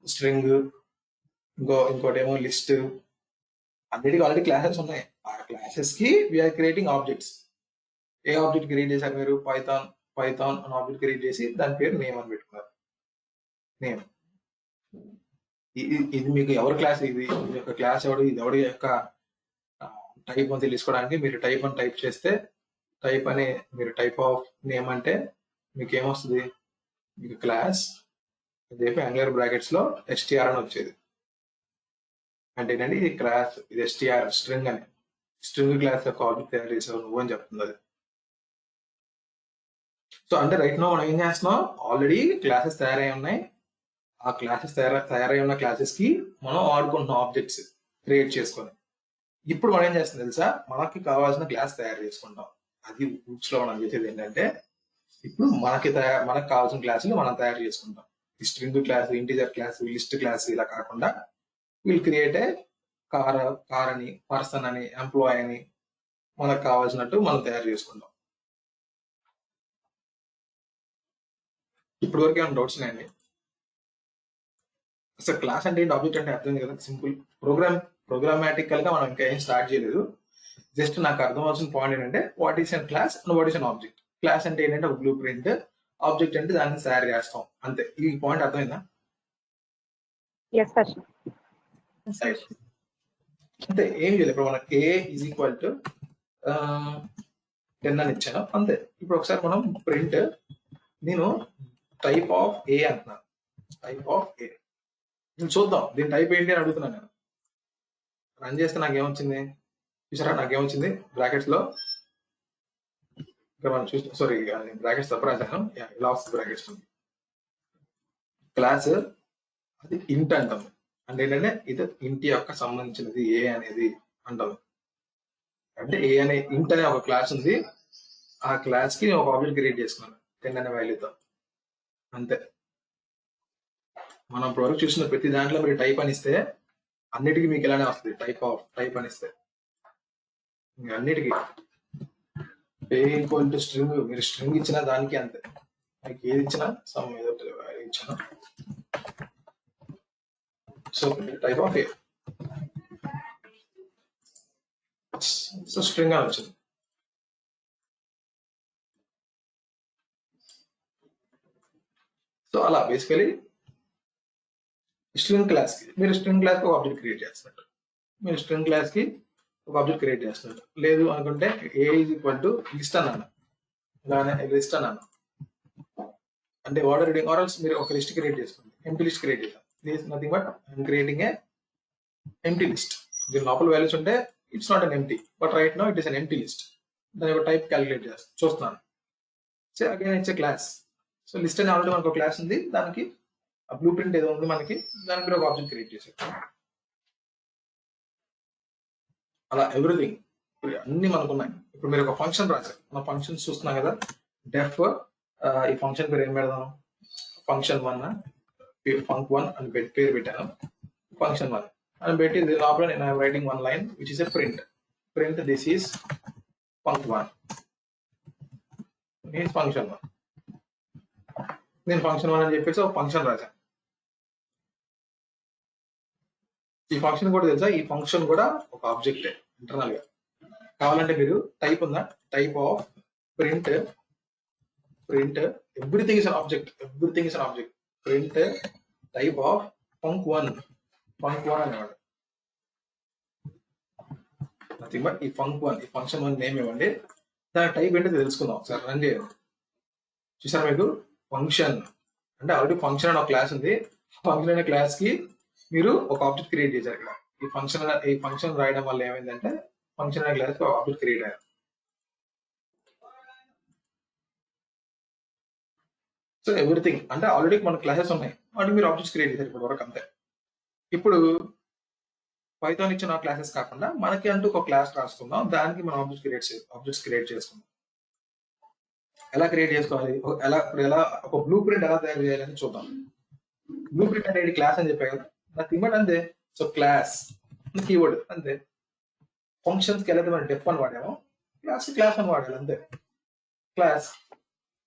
[SPEAKER 1] స్ట్రింగ్, ఇంకోటి ఏమో లిస్ట్, అన్నిటికీ ఆల్రెడీ క్లాసెస్ ఉన్నాయి. ఆ క్లాసెస్ కి వీఆర్ క్రియేటింగ్ ఆబ్జెక్ట్స్. ఏ ఆబ్జెక్ట్ క్రియేట్ చేశారు మీరు? పైథాన్ అని ఆబ్జెక్ట్ క్రియేట్ చేసి దాని పేరు నేమ్ అని పెట్టుకున్నారు. నేమ్. ఇది మీకు ఎవరి క్లాస్? ఇది యొక్క క్లాస్ ఎవడు? ఇది ఎవడి యొక్క టైప్ అని తెలుసుకోవడానికి మీరు టైప్ అని టైప్ చేస్తే, టైప్ అనే మీరు టైప్ ఆఫ్ నేమ్ అంటే మీకు ఏమొస్తుంది? మీకు క్లాస్ అని చెప్పి యాంగులర్ బ్రాకెట్స్ లో ఎస్టిఆర్ అని వచ్చేది. అంటే ఏంటంటే ఇది క్లాస్, ఇది ఎస్టిఆర్ స్ట్రింగ్ అని. స్ట్రింగ్ క్లాస్ యొక్క ఆబ్జెక్ట్ తయారు చేసావు నువ్వు అని చెప్తుంది అది. సో అంటే రైట్ నో మనం ఏం చేస్తున్నాం? ఆల్రెడీ క్లాసెస్ తయారై ఉన్నాయి. ఆ క్లాసెస్ తయారై ఉన్న క్లాసెస్ కి మనం ఆడుకుంటున్నాం ఆబ్జెక్ట్స్ క్రియేట్ చేసుకొని. ఇప్పుడు మనం ఏం చేస్తాం తెలుసా? మనకి కావాల్సిన క్లాస్ తయారు చేసుకుంటాం. అది గ్రూప్స్ లో మనం చేసేది ఏంటంటే, ఇప్పుడు మనకు కావాల్సిన క్లాసులు మనం తయారు చేసుకుంటాం. ఈ string class, integer class, list class ఇలా కాకుండా వీల్ క్రియేట్ ఏ కార్ అని, పర్సన్ అని, ఎంప్లాయ్ అని మనకు కావాల్సినట్టు మనం తయారు చేసుకుంటాం. ఇప్పుడు వరకు ఏమైనా డౌట్స్ ఉన్నాయండి? అసలు క్లాస్ అంటే ఏంటి, ఆబ్జెక్ట్ అంటే అర్థం కదా, సింపుల్. ప్రోగ్రామాటికల్ గా మనం ఇంకా ఏం స్టార్ట్ చేయలేదు. జస్ట్ నాకు అర్థం అవుతున్న పాయింట్ ఏంటంటే, what is an class and what is an object. Class అంటే ఏంటంటే ఒక బ్లూ ప్రింట్, ఆబ్జెక్ట్ అంటే దాన్ని తయారు చేస్తాం అంతే. ఈ పాయింట్ అర్థమైందా? అంతే, ఏం చేయలేదు. ఇప్పుడు మనకి ఏ ఈజ్ ఈక్వల్ టు 10 అని ఇచ్చాను అంతే. ఇప్పుడు ఒకసారి మనం ప్రింట్, నేను టైప్ ఆఫ్ ఏ అంటున్నాను. టైప్ ఆఫ్ ఏ చూద్దాం, దీని టైప్ ఏంటి అని అడుగుతున్నాను నేను. రన్ చేస్తే నాకేమొచ్చింది చూసారా? నాకేమొచ్చింది బ్రాకెట్స్ లో, ఇక్కడ మనం చూస్తే, సారీ బ్రాకెట్స్ తప్పు రాశాను, ఇలా వస్తుంది బ్రాకెట్స్. క్లాస్ అది ఇంట్ అంటాం. అంటే ఏంటంటే ఇది ఇంటి యొక్క సంబంధించినది ఏ అనేది అంటాం. అంటే ఏ అనే ఇంట్ అనే ఒక క్లాస్ ఉంది. ఆ క్లాస్ కి ఒక ఆబ్జెక్ట్ క్రియేట్ చేసుకున్నాను 10 అనే వాల్యూతో అంతే. మనం ప్రోడక్ట్ చూసిన ప్రతి దాంట్లో మీరు టైప్ అని ఇస్తే అన్నిటికీ మీకు ఇలానే వస్తుంది. టైప్ అని ఇస్తే అన్నిటికీ ఏ ఈక్వల్ టు స్ట్రింగ్, మీరు స్ట్రింగ్ ఇచ్చిన దానికి అంతే. మీకు ఏది ఇచ్చినా సమ్ ఏదో ఇచ్చాను. So type of A, so string అని వచ్చింది. సో అలా బేసికలీ స్ట్రింగ్ క్లాస్ కి మీరు స్ట్రింగ్ క్లాస్ కి ఒక ఆబ్జెక్ట్ క్రియేట్ చేస్తున్నట్టు, మీరు స్ట్రింగ్ క్లాస్ కి ఒక ఆబ్జెక్ట్ క్రియేట్ చేస్తున్నట్టు. లేదు అనుకుంటే ఏ ఈజ్ ఈక్వల్ టు లిస్ట్ అన్నాను, ఇలానే లిస్ట్ అన్నాను అంటే ఆర్డర్ రీడింగ్, ఆర్ఎల్స్ మీరు ఒక లిస్ట్ క్రియేట్ చేసుకోండి. ఎంటీ లిస్ట్ క్రియేట్ చేద్దాం. This nothing but I'm creating a empty list. దీని లోపల వాల్యూస్ ఉంటే it's not an empty, but right now it is an empty list. దాని యొక్క టైప్ క్యాలిక్యులేట్ చేస్తాను, చూస్తున్నాను. So again it's a class. So list అని ఆల్రెడీ మనకు ఒక క్లాస్ ఉంది, దానికి ఆ బ్లూ ప్రింట్ ఏదో ఉంది మనకి, దానికి మీరు ఒక ఆబ్జెక్ట్ క్రియేట్ చేశారు. అలా ఎవ్రీథింగ్ అన్ని మనకు ఉన్నాయి. ఇప్పుడు మీరు ఒక ఫంక్షన్ రాశారు, మన ఫంక్షన్స్ చూస్తున్నాం కదా. డెఫ్ ఈ ఫంక్షన్ పేరు ఏం పెడదాం? ఫంక్షన్ 1 ఫంక్ 1 అని పేరు పెట్టాను. ఫంక్షన్ 1 అని పెట్టి దీని లోపల నేను writing 1 line which is a print this is funk 1 means function 1. నేను ఫంక్షన్ 1 అని చెప్పేసి ఒక ఫంక్షన్ రాశాను. ఈ ఫంక్షన్ కూడా తెలుసా? ఈ ఫంక్షన్ కూడా ఒక ఆబ్జెక్టే ఇంటర్నల్ గా. కావాలంటే మీరు టైప్ ఉందా, type of print everything is an object, print type of funk 1 అనేవాడు. నథింగ్ బట్ ఈ ఫంక్ 1, ఈ ఫంక్షన్ 1 నేమ్ ఇవ్వండి, దాని టైప్ ఏంటో తెలుసుకుందాం ఒకసారి. రన్ చేయండి. చూసారా మీకు ఫంక్షన్ అంటే ఆల్రెడీ ఫంక్షన్ అనే ఒక క్లాస్ ఉంది. ఫంక్షన్ అనే క్లాస్ కి మీరు ఒక ఆబ్జెక్ట్ క్రియేట్ చేశారు. ఇక్కడ ఈ ఫంక్షన్ రాయడం వల్ల ఏమైందంటే ఫంక్షన్ అనే క్లాస్ కి ఆబ్జెక్ట్ క్రియేట్ అయ్యారు. సో ఎవ్రీథింగ్ అంటే ఆల్రెడీ మన క్లాసెస్ ఉన్నాయి, వాటికి మీరు ఆబ్జెక్ట్స్ క్రియేట్ చేశారు ఇప్పటి వరకు అంతే. ఇప్పుడు పైథాన్ ఇచ్చిన క్లాసెస్ కాకుండా మనకి అంటూ ఒక క్లాస్ రాసుకుందాం, దానికి మనం ఆబ్జెక్ట్స్ క్రియేట్ చేసుకుందాం. ఎలా క్రియేట్ చేసుకోవాలి, ఎలా ఒక బ్లూ ప్రింట్ ఎలా తయారు చేయాలని చూద్దాం. బ్లూ ప్రింట్ అనేది క్లాస్ అని చెప్పాయి కదా, నథింగ్ బట్ అంతే. సో క్లాస్ కీవర్డ్ అంతే. ఫంక్షన్స్ కి ఎలా మనం డెఫ్ అని వాడాము, క్లాస్ అని వాడాలి అంతే. క్లాస్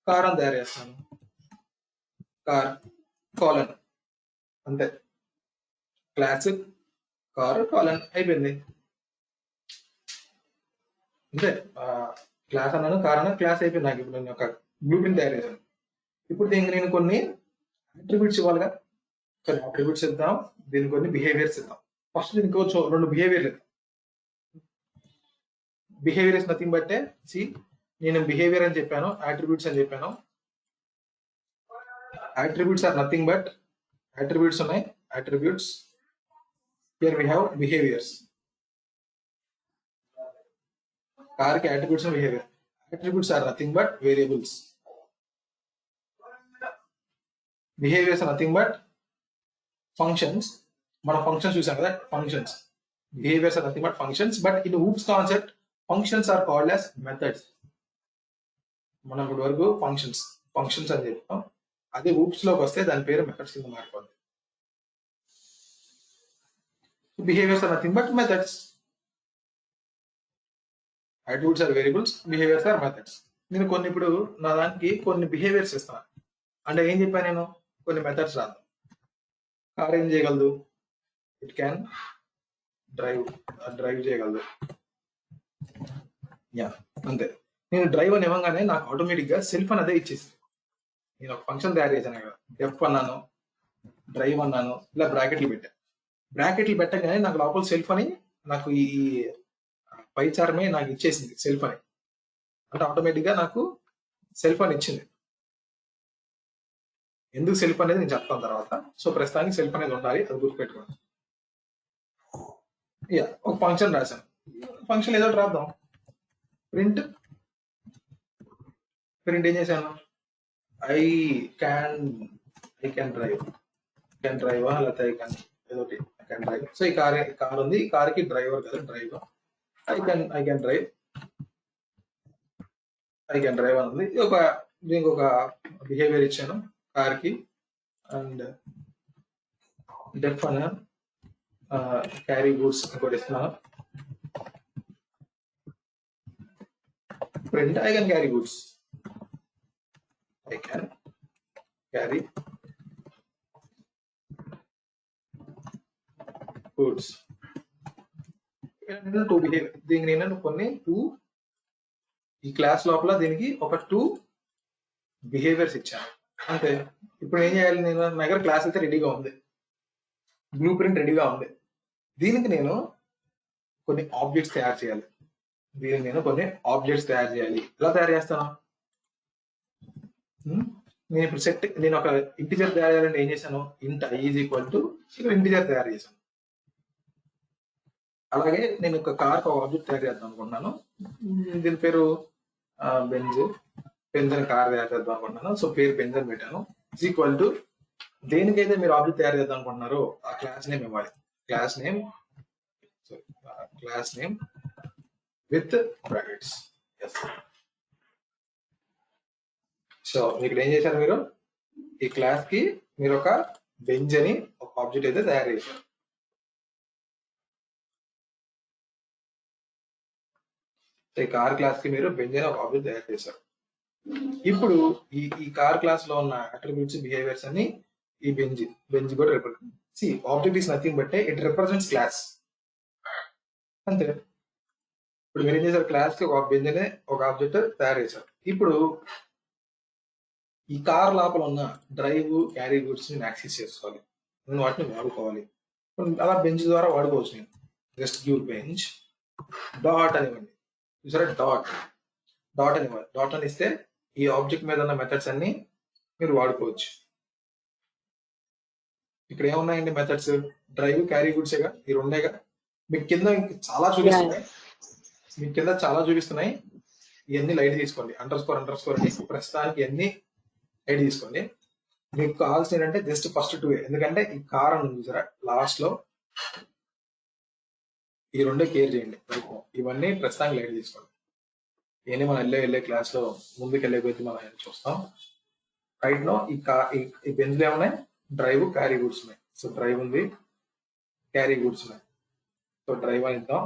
[SPEAKER 1] కార్ అని తయారు చేస్తాను, కార్ కాలన్ అంతే. క్లాస్ కార్ కాలన్ అయిపోయింది. అంటే క్లాస్ అన్నాను, కార్ అన్నాను, క్లాస్ అయిపోయింది. నాకు ఇప్పుడు నేను ఒక బ్లూ ప్రింట్ తయారు చేశాను. ఇప్పుడు దీనికి నేను కొన్ని అట్రిబ్యూట్స్ ఇవ్వాలిగా. కొన్ని అట్రిబ్యూట్స్ ఇద్దాం, దీనికి కొన్ని బిహేవియర్స్ ఇద్దాం. ఫస్ట్ దీనికి కొంచెం 2 బిహేవియర్లు ఇద్దాం. బిహేవియర్ ఇస్ నథింగ్ బట్ నేను బిహేవియర్ అని చెప్పాను, అట్రిబ్యూట్స్ అని చెప్పాను. Attributes are nothing but attributes ఉన్నాయి, attributes. Here we have behaviours. Car కి attributes and behaviour. Attributes are nothing but variables. Behaviours are nothing but functions. మనం ఫంక్షన్స్ చూసాం కదా, functions. Behaviours are nothing but functions, but in OOPs concept functions are called as methods. మనం ఇప్పటి వరకు ఫంక్షన్స్ అని చెప్తాం. అదే ఊప్స్ లోకి వస్తే దాని పేరు మెథడ్స్ కింద మారిపోతుంది. Behaviours are nothing but methods. Attributes are variables, behaviours are methods. నేను ఇప్పుడు నా దానికి కొన్ని బిహేవియర్స్ ఇస్తాను. అంటే ఏం చెప్పాను నేను, కొన్ని మెథడ్స్ రాద్దాం. కార్ ఏం చేయగలదు, ఇట్ క్యాన్ డ్రైవ్ చేయగలదు. యా, అంతే. నేను డ్రైవ్ అని ఇవ్వగానే నాకు ఆటోమేటిక్ గా సెల్ఫ్ అని అదే ఇచ్చేసి, నేను ఒక ఫంక్షన్ తయారు చేశాను కదా, డెఫ్ అన్నాను, డ్రైవ్ అన్నాను, ఇలా బ్రాకెట్లు పెట్టాను. బ్రాకెట్లు పెట్టగానే నాకు లోపల సెల్ఫ్ అని నాకు ఈ పైచారమే నాకు ఇచ్చేసింది సెల్ఫ్ అని. అంటే ఆటోమేటిక్ గా నాకు సెల్ఫ్ అని ఇచ్చింది. ఎందుకు సెల్ఫ్ అనేది నేను చెప్తాను తర్వాత. సో ప్రస్తుతానికి సెల్ఫ్ అనేది ఉండాలి, అది గుర్తుపెట్టుకోండి. యా, ఒక ఫంక్షన్ రాశాను. ఫంక్షన్ ఏదో రాద్దాం. ప్రింట్ ఏం చేశాను, ఐ క్యాన్ డ్రైవ్ లేకపోతే ఏదో ఐ క్యాన్ డ్రైవ్. సో ఈ కార్ ఉంది, ఈ కార్ కి డ్రైవర్ కదా, డ్రైవర్. ఐ క్యాన్ డ్రైవ్ అని ఉంది. దీనికి ఒక బిహేవియర్ ఇచ్చాను కార్ కి. అండ్ డెఫ్ అన్న క్యారీ గూడ్స్ ఇంకోటి ఇస్తున్నాను. Print I can carry goods. దీనికి నేను కొన్ని 2 ఈ క్లాస్ లోపల దీనికి ఒక 2 బిహేవియర్స్ ఇచ్చాను అంతే. ఇప్పుడు ఏం చేయాలి, నేను నా దగ్గర క్లాస్ అయితే రెడీగా ఉంది, బ్లూ ప్రింట్ రెడీగా ఉంది. దీనికి నేను కొన్ని ఆబ్జెక్ట్స్ తయారు చేయాలి. ఎలా తయారు చేస్తాను, నేను ఇప్పుడు నేను ఒక ఇంటిజర్ తయారు చేయాలంటే ఏం చేశాను, ఇంట్ i ఈజ్ ఈక్వల్ టు ఇక్కడ ఇంటిజర్ తయారు చేశాను. అలాగే నేను ఒక కార్ ఒక ఆబ్జెక్ట్ తయారు చేద్దాం అనుకుంటున్నాను. దీని పేరు బెంజ్ కార్ తయారు చేద్దాం అనుకుంటున్నాను. సో పేరు బెంజ్ అని పెట్టాను. ఈజ్ ఈక్వల్ టు దేనికైతే మీరు ఆబ్జెక్ట్ తయారు చేద్దాం అనుకుంటున్నారో ఆ క్లాస్ నేమ్ ఇవ్వాలి. Class name with brackets. So ఇక్కడ ఏం చేశారు, మీరు ఈ క్లాస్ కి మీరు ఒక బెంజ్ అని ఒక ఆబ్జెక్ట్ అయితే తయారు చేశారు. ఈ కార్ క్లాస్ కి మీరు బెంజ్ అని ఒక ఆబ్జెక్ట్ తయారు చేశారు. ఇప్పుడు ఈ కార్ క్లాస్ లో ఉన్న అట్రిబ్యూట్స్, బిహేవియర్స్ అన్ని ఈ బెంజ్ కూడా represent. Object is nothing but it represents class, అంతే. ఇప్పుడు మీరు ఏం చేశారు, క్లాస్ కి ఒక బెంజ్ అనే ఒక ఆబ్జెక్ట్ తయారు చేశారు. ఇప్పుడు ఈ కార్ లోపల ఉన్న డ్రైవ్, క్యారీ గూడ్స్ ని యాక్సెస్ చేసుకోవాలి, నేను వాటిని వాడుకోవాలి. అలా బెంచ్ ద్వారా వాడుకోవచ్చు. నేను జస్ట్ గివ్ బెంచ్ డాట్ అనివ్వండి. చూసారా, డాట్ అనివ్వాలి. డాట్ అని ఇస్తే ఈ ఆబ్జెక్ట్ మీద ఉన్న మెథడ్స్ అన్ని మీరు వాడుకోవచ్చు. ఇక్కడ ఏమున్నాయండి మెథడ్స్, డ్రైవ్, క్యారీ గూడ్సేగా, ఈ రెండేగా. మీకు కింద చాలా చూపిస్తున్నాయి. ఇవన్నీ లైట్ తీసుకోండి. అండర్ స్కోర్ అని ప్రస్తుతానికి ఇవన్నీ లైట్ తీసుకోండి. మీకు కావాల్సిన ఏంటంటే జస్ట్ ఫస్ట్ 2, ఎందుకంటే ఈ కార్ అని చూసారా లాస్ట్ లో, ఈ రెండే కేర్ చేయండి. ఇవన్నీ ప్రస్తుతానికి లైట్ తీసుకోండి. ఇవన్నీ మనం వెళ్ళే క్లాస్ లో ముందుకు వెళ్ళే కొద్ది మనం చూస్తాం. రైట్ లో ఈ బెంచ్లు ఏమున్నాయి, డ్రైవ్, క్యారీ గూడ్స్ ఉన్నాయి. సో డ్రైవ్ ఉంది, క్యారీ గూడ్స్ ఉన్నాయి. సో డ్రైవ్ అని ఇద్దాం.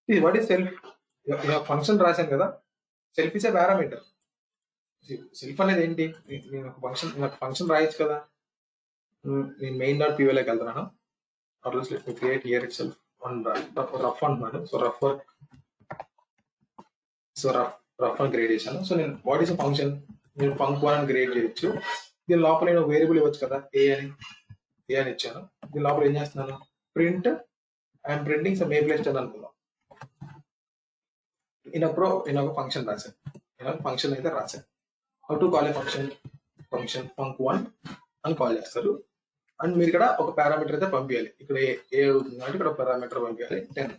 [SPEAKER 1] ఇది వాట్ ఈస్ సెల్ఫ్, ఫంక్షన్ రాశాను కదా. Self is a parameter. Self అనేది ఏంటి, నేను ఒక ఫంక్షన్ రాయొచ్చు కదా. నేను main.py లోకి వెళ్తున్నాను. Create here itself rough అంటున్నాను. So rough work so rough అని క్రియేట్ చేశాను. సో నేను వాట్ ఈస్ ఫంక్షన్, నేను ఫంక్1 అని క్రియేట్ చేయొచ్చు. దీని లోపల నేను వేరియబుల్ ఇవ్వచ్చు కదా, ఏ అని ఇచ్చాను. దీని లోపల ఏం చేస్తున్నాను, print I'm printing sum a plus 10 అనుకుందాం. నేను ఒక ఫంక్షన్ రాశాను, ఫంక్షన్ అయితే రాశాను. How to call a function ఫంక్1 అని కాల్ చేస్తారు. అండ్ మీరు ఇక్కడ ఒక పారామీటర్ అయితే పంపించాలి. ఇక్కడ ఏ అవుతుంది అంటే ఇక్కడ పారామీటర్ పంపించాలి, 10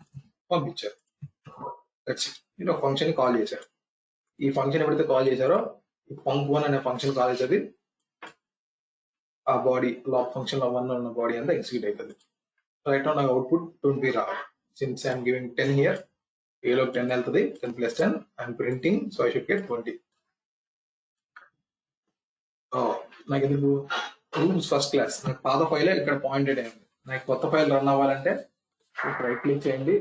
[SPEAKER 1] పంపించారు. మీరు ఒక ఫంక్షన్ ని కాల్ చేశారు. ఈ ఫంక్షన్ ఎప్పుడైతే కాల్ చేశారో ఫంక్1 అనే ఫంక్షన్ కాల్ అవుతుంది. ఆ బాడీ ఫంక్షన్ లో 1 ఉన్న బాడీ అంతా ఎగ్జిక్యూట్ అవుతుంది. రైట్ నౌ నాకు అవుట్పుట్ 20 రావాలి. సిన్స్ ఐఎమ్ గివింగ్ 10 హియర్, ఏలో 10 వెళ్తుంది, 10 + 10 I'm printing, so I should get 20. నాకు ఎందుకు ఫస్ట్ క్లాస్, నాకు పాత ఫైల్ ఇక్కడ పాయింటెడ్ అయింది. నాకు కొత్త ఫైల్ రన్ అవ్వాలంటే రైట్ క్లిక్ చేయండి,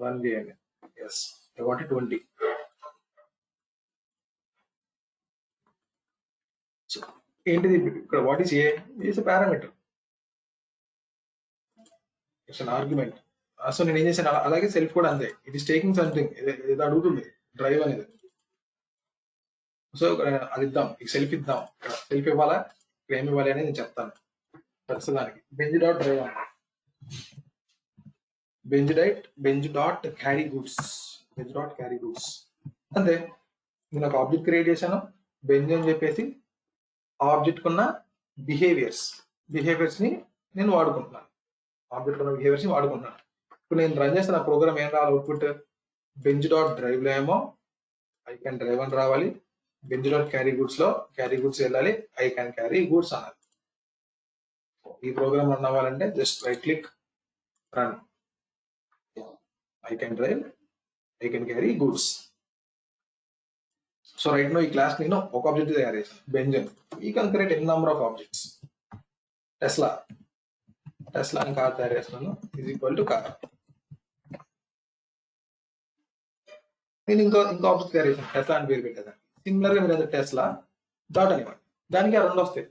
[SPEAKER 1] రన్ చేయండి. Yes, I want 20. ఏంటిది ఇక్కడ, what is a is a parameter, it's an argument. So నేను ఏం చేశాను, అలాగే సెల్ఫ్ కూడా అంతే, ఇట్ ఈస్ టేకింగ్ సంథింగ్, ఇది అడుగుతుంది డ్రైవ్ అనేది. సో అది ఇద్దాం, సెల్ఫ్ ఇద్దాం. సెల్ఫ్ ఇవ్వాలా, ఇక్కడ ఏమి ఇవ్వాలి అనేది నేను చెప్తాను ప్రస్తుతానికి. బెంజ్ డాట్ డ్రైవ్ అన్న, బెంజ్ డాట్ క్యారీ గూడ్స్ అంతే. నేను ఒక ఆబ్జెక్ట్ క్రియేట్ చేశాను, బెంజ్ అని చెప్పేసి. ఆ ఆబ్జెక్ట్ కున్న బిహేవియర్స్ ని నేను వాడుకుంటున్నాను. ఇప్పుడు నేను రన్ చేసిన ప్రోగ్రామ్ ఏం రావాలి, అవుట్పుట్ బెంజ్ డాట్ డ్రైవ్ లో ఏమో ఐ క్యాన్ డ్రైవ్ అని రావాలి. బెంజ్ డాట్ క్యారీ గూడ్స్ లో క్యారీ గూడ్స్ వెళ్ళాలి, ఐ క్యాన్ క్యారీ గూడ్స్ అనాలి. ఈ ప్రోగ్రామ్ రన్ అవ్వాలంటే just right click, run. I can drive, I can carry goods. So right now ఈ క్లాస్ నేను ఒక ఆబ్జెక్ట్ తయారు చేశాను, బెంజన్. We can create n number of objects. Tesla అని కార్ తయారు చేస్తున్నాను, ఈజ్ ఈక్వల్ టు కార్. నేను ఇంకో ఆబ్జెక్ట్ తయారు చేశాను, టెస్లా అని పేరు పెట్టేదాన్ని. సిమిలర్ గా మీరు టెస్లా డాట్ అనివ్వండి, దానికి ఆ 2 వస్తాయి.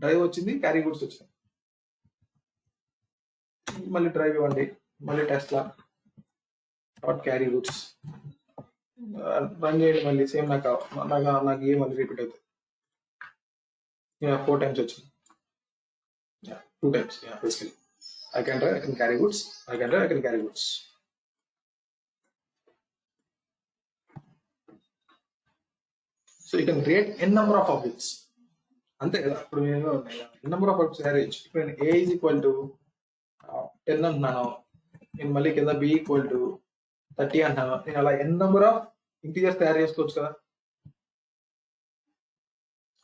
[SPEAKER 1] డ్రైవ్ వచ్చింది, క్యారీ గూడ్స్ వచ్చింది. మళ్ళీ డ్రైవ్ ఇవ్వండి, మళ్ళీ Tesla dot carry goods run చేయండి. మళ్ళీ సేమ్ నాకు ఏ మళ్ళీ రిపీట్ అవుతుంది. 4 times వచ్చింది, 2 times. Basically I can drive, I can carry goods, I can drive, I can carry goods. So you can create n number of objects. అంతే కదా. ఇప్పుడు నేను n number of objects తయారు చేయొచ్చు. ఇప్పుడు నేను a is equal to 10 అంటున్నాను, నేను మళ్ళీ కింద b equal to 30 అంటున్నాను. నేను అలా n number of ఇంటీజర్స్ తయారు చేసుకోవచ్చు కదా,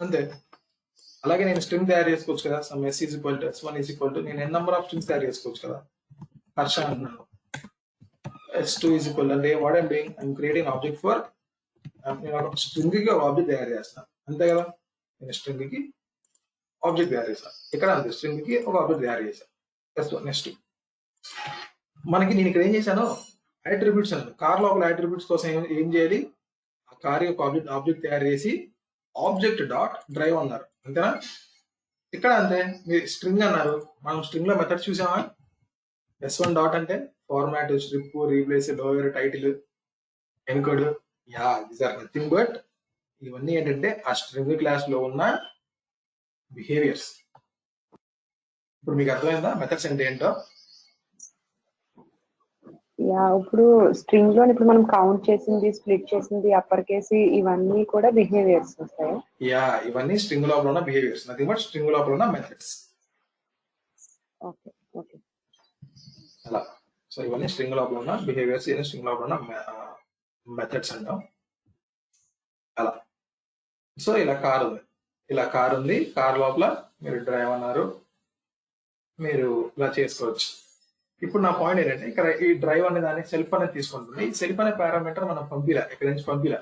[SPEAKER 1] అంతే. అలాగే నేను స్ట్రింగ్ తయారు చేసుకోవచ్చు కదా, some s is equal to s1 is equal to, నేను n number of స్ట్రింగ్స్ తయారు చేసుకోవచ్చు కదా. హర్ష అంటున్నాను, s2 is equal to, అంటే what I'm doing, I'm creating object for, నేను ఒక స్ట్రింగ్ కి ఒక ఆబ్జెక్ట్ తయారు చేస్తాను, అంతే కదా. నేను స్ట్రింగ్ కి ఆబ్జెక్ట్ తయారు చేస్తాను, ఇక్కడ అంతే, స్ట్రింగ్ కి ఒక ఆబ్జెక్ట్ తయారు చేశాను. s1 s2 మనకి నేను ఇక్కడ ఏం చేశాను, అట్రిబ్యూట్స్ అన్నాను. కార్ లోపల అట్రిబ్యూట్స్ కోసం ఏం చేయాలి, ఆ కార్ యొక్క ఆబ్జెక్ట్ తయారు చేసి ఆబ్జెక్ట్ డాట్ డ్రైవ్ అన్నారు, అంతేనా. ఇక్కడ అంతే, మీరు స్ట్రింగ్ అన్నారు, మనం స్ట్రింగ్ లో మెథడ్స్ చూసామా. s1 డాట్ అంటే format, strip, replace, lower, title, encode. These are nothing but, ఇవన్నీ ఏంటంటే ఆ స్ట్రింగ్ క్లాస్ లో ఉన్న బిహేవియర్స్. ఇప్పుడు మీకు అర్థమైందా మెథడ్స్ అంటే ఏంటో.
[SPEAKER 2] ఇప్పుడు స్ట్రింగ్ లో ఇప్పుడు మనం కౌంట్ చేసింది, స్ప్లిట్ చేసింది, అప్పర్ కేసి, ఇవన్నీ కూడా బిహేవియర్స్ వస్తాయి.
[SPEAKER 1] ఇవన్నీ స్ట్రింగ్ లోపల ఉన్న బిహేవియర్స్, నథింగ్ బట్ స్ట్రింగ్ లోపల ఉన్న మెథడ్స్.
[SPEAKER 2] ఓకే
[SPEAKER 1] అలా. సో ఇవన్నీ స్ట్రింగ్ లోపల ఉన్న బిహేవియర్స్, ఇవన్నీ స్ట్రింగ్ లోపల ఉన్న మెథడ్స్ అంటాం. అలా. సో ఇలా కార్ ఉంది, కార్ లోపల మీరు డ్రైవ్ అన్నారు, మీరు ఇలా చేసుకోవచ్చు. ఇప్పుడు నా పాయింట్ ఏంటంటే, ఇక్కడ ఈ డ్రైవ్ అనే దాన్ని సెల్ఫ్ అనేది తీసుకుంటుంది. ఈ సెల్ఫ్ అనే పారామీటర్ మనం పంపిలా, ఇక్కడ నుంచి పంపిలా.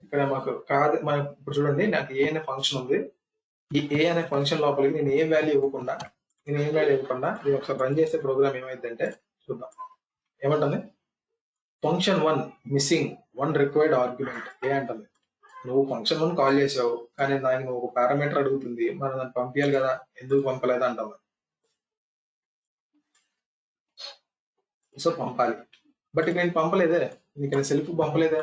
[SPEAKER 1] ఇక్కడ మాకు కాదు, మనం ఇప్పుడు చూడండి, నాకు ఏ అనే ఫంక్షన్ ఉంది. ఈ ఏ అనే ఫంక్షన్ లోపలికి నేను ఏం వాల్యూ ఇవ్వకుండా నేను ఒకసారి రన్ చేసే ప్రోగ్రామ్ ఏమైందంటే చూద్దాం. ఏమంటుంది, ఫంక్షన్ 1 మిస్సింగ్ 1 రిక్వైర్డ్ ఆర్గ్యుమెంట్ ఏ అంటుంది. నువ్వు ఫంక్షన్ 1 కాల్ చేసావు, కానీ దానికి ఒక పారామీటర్ అడుగుతుంది, మనం దాన్ని పంపించాలి కదా, ఎందుకు పంపలేదు అంటాము. సో పంపాలి. బట్ నేను పంపలేదే, ఇక్కడ సెల్ఫ్ పంపలేదే,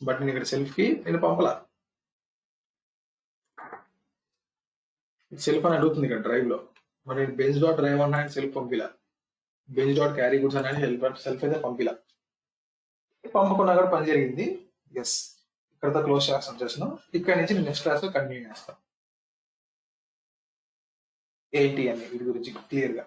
[SPEAKER 1] బట్ నేను ఇక్కడ సెల్ఫ్ కి నేను పంపలా, సెల్ఫ్ అని అడుగుతుంది ఇక్కడ డ్రైవ్ లో. మరి నేను బెంచ్ డాట్ డ్రైవ్ అన్నా సెల్ఫ్ పంపిలా, బెంచ్ డాట్ క్యారీ గుడ్స్ అన్నా సెల్ఫ్ అయితే పంపిలా. పంపకుండా కూడా పని జరిగింది. ఎస్, ఇక్కడతో క్లోజ్ చేస్తాను చేసిన. ఇక్కడ నుంచి నేను నెక్స్ట్ క్లాస్ లో కంటిన్యూ చేస్తాను ఏంటి అని వీటి గురించి క్లియర్ గా.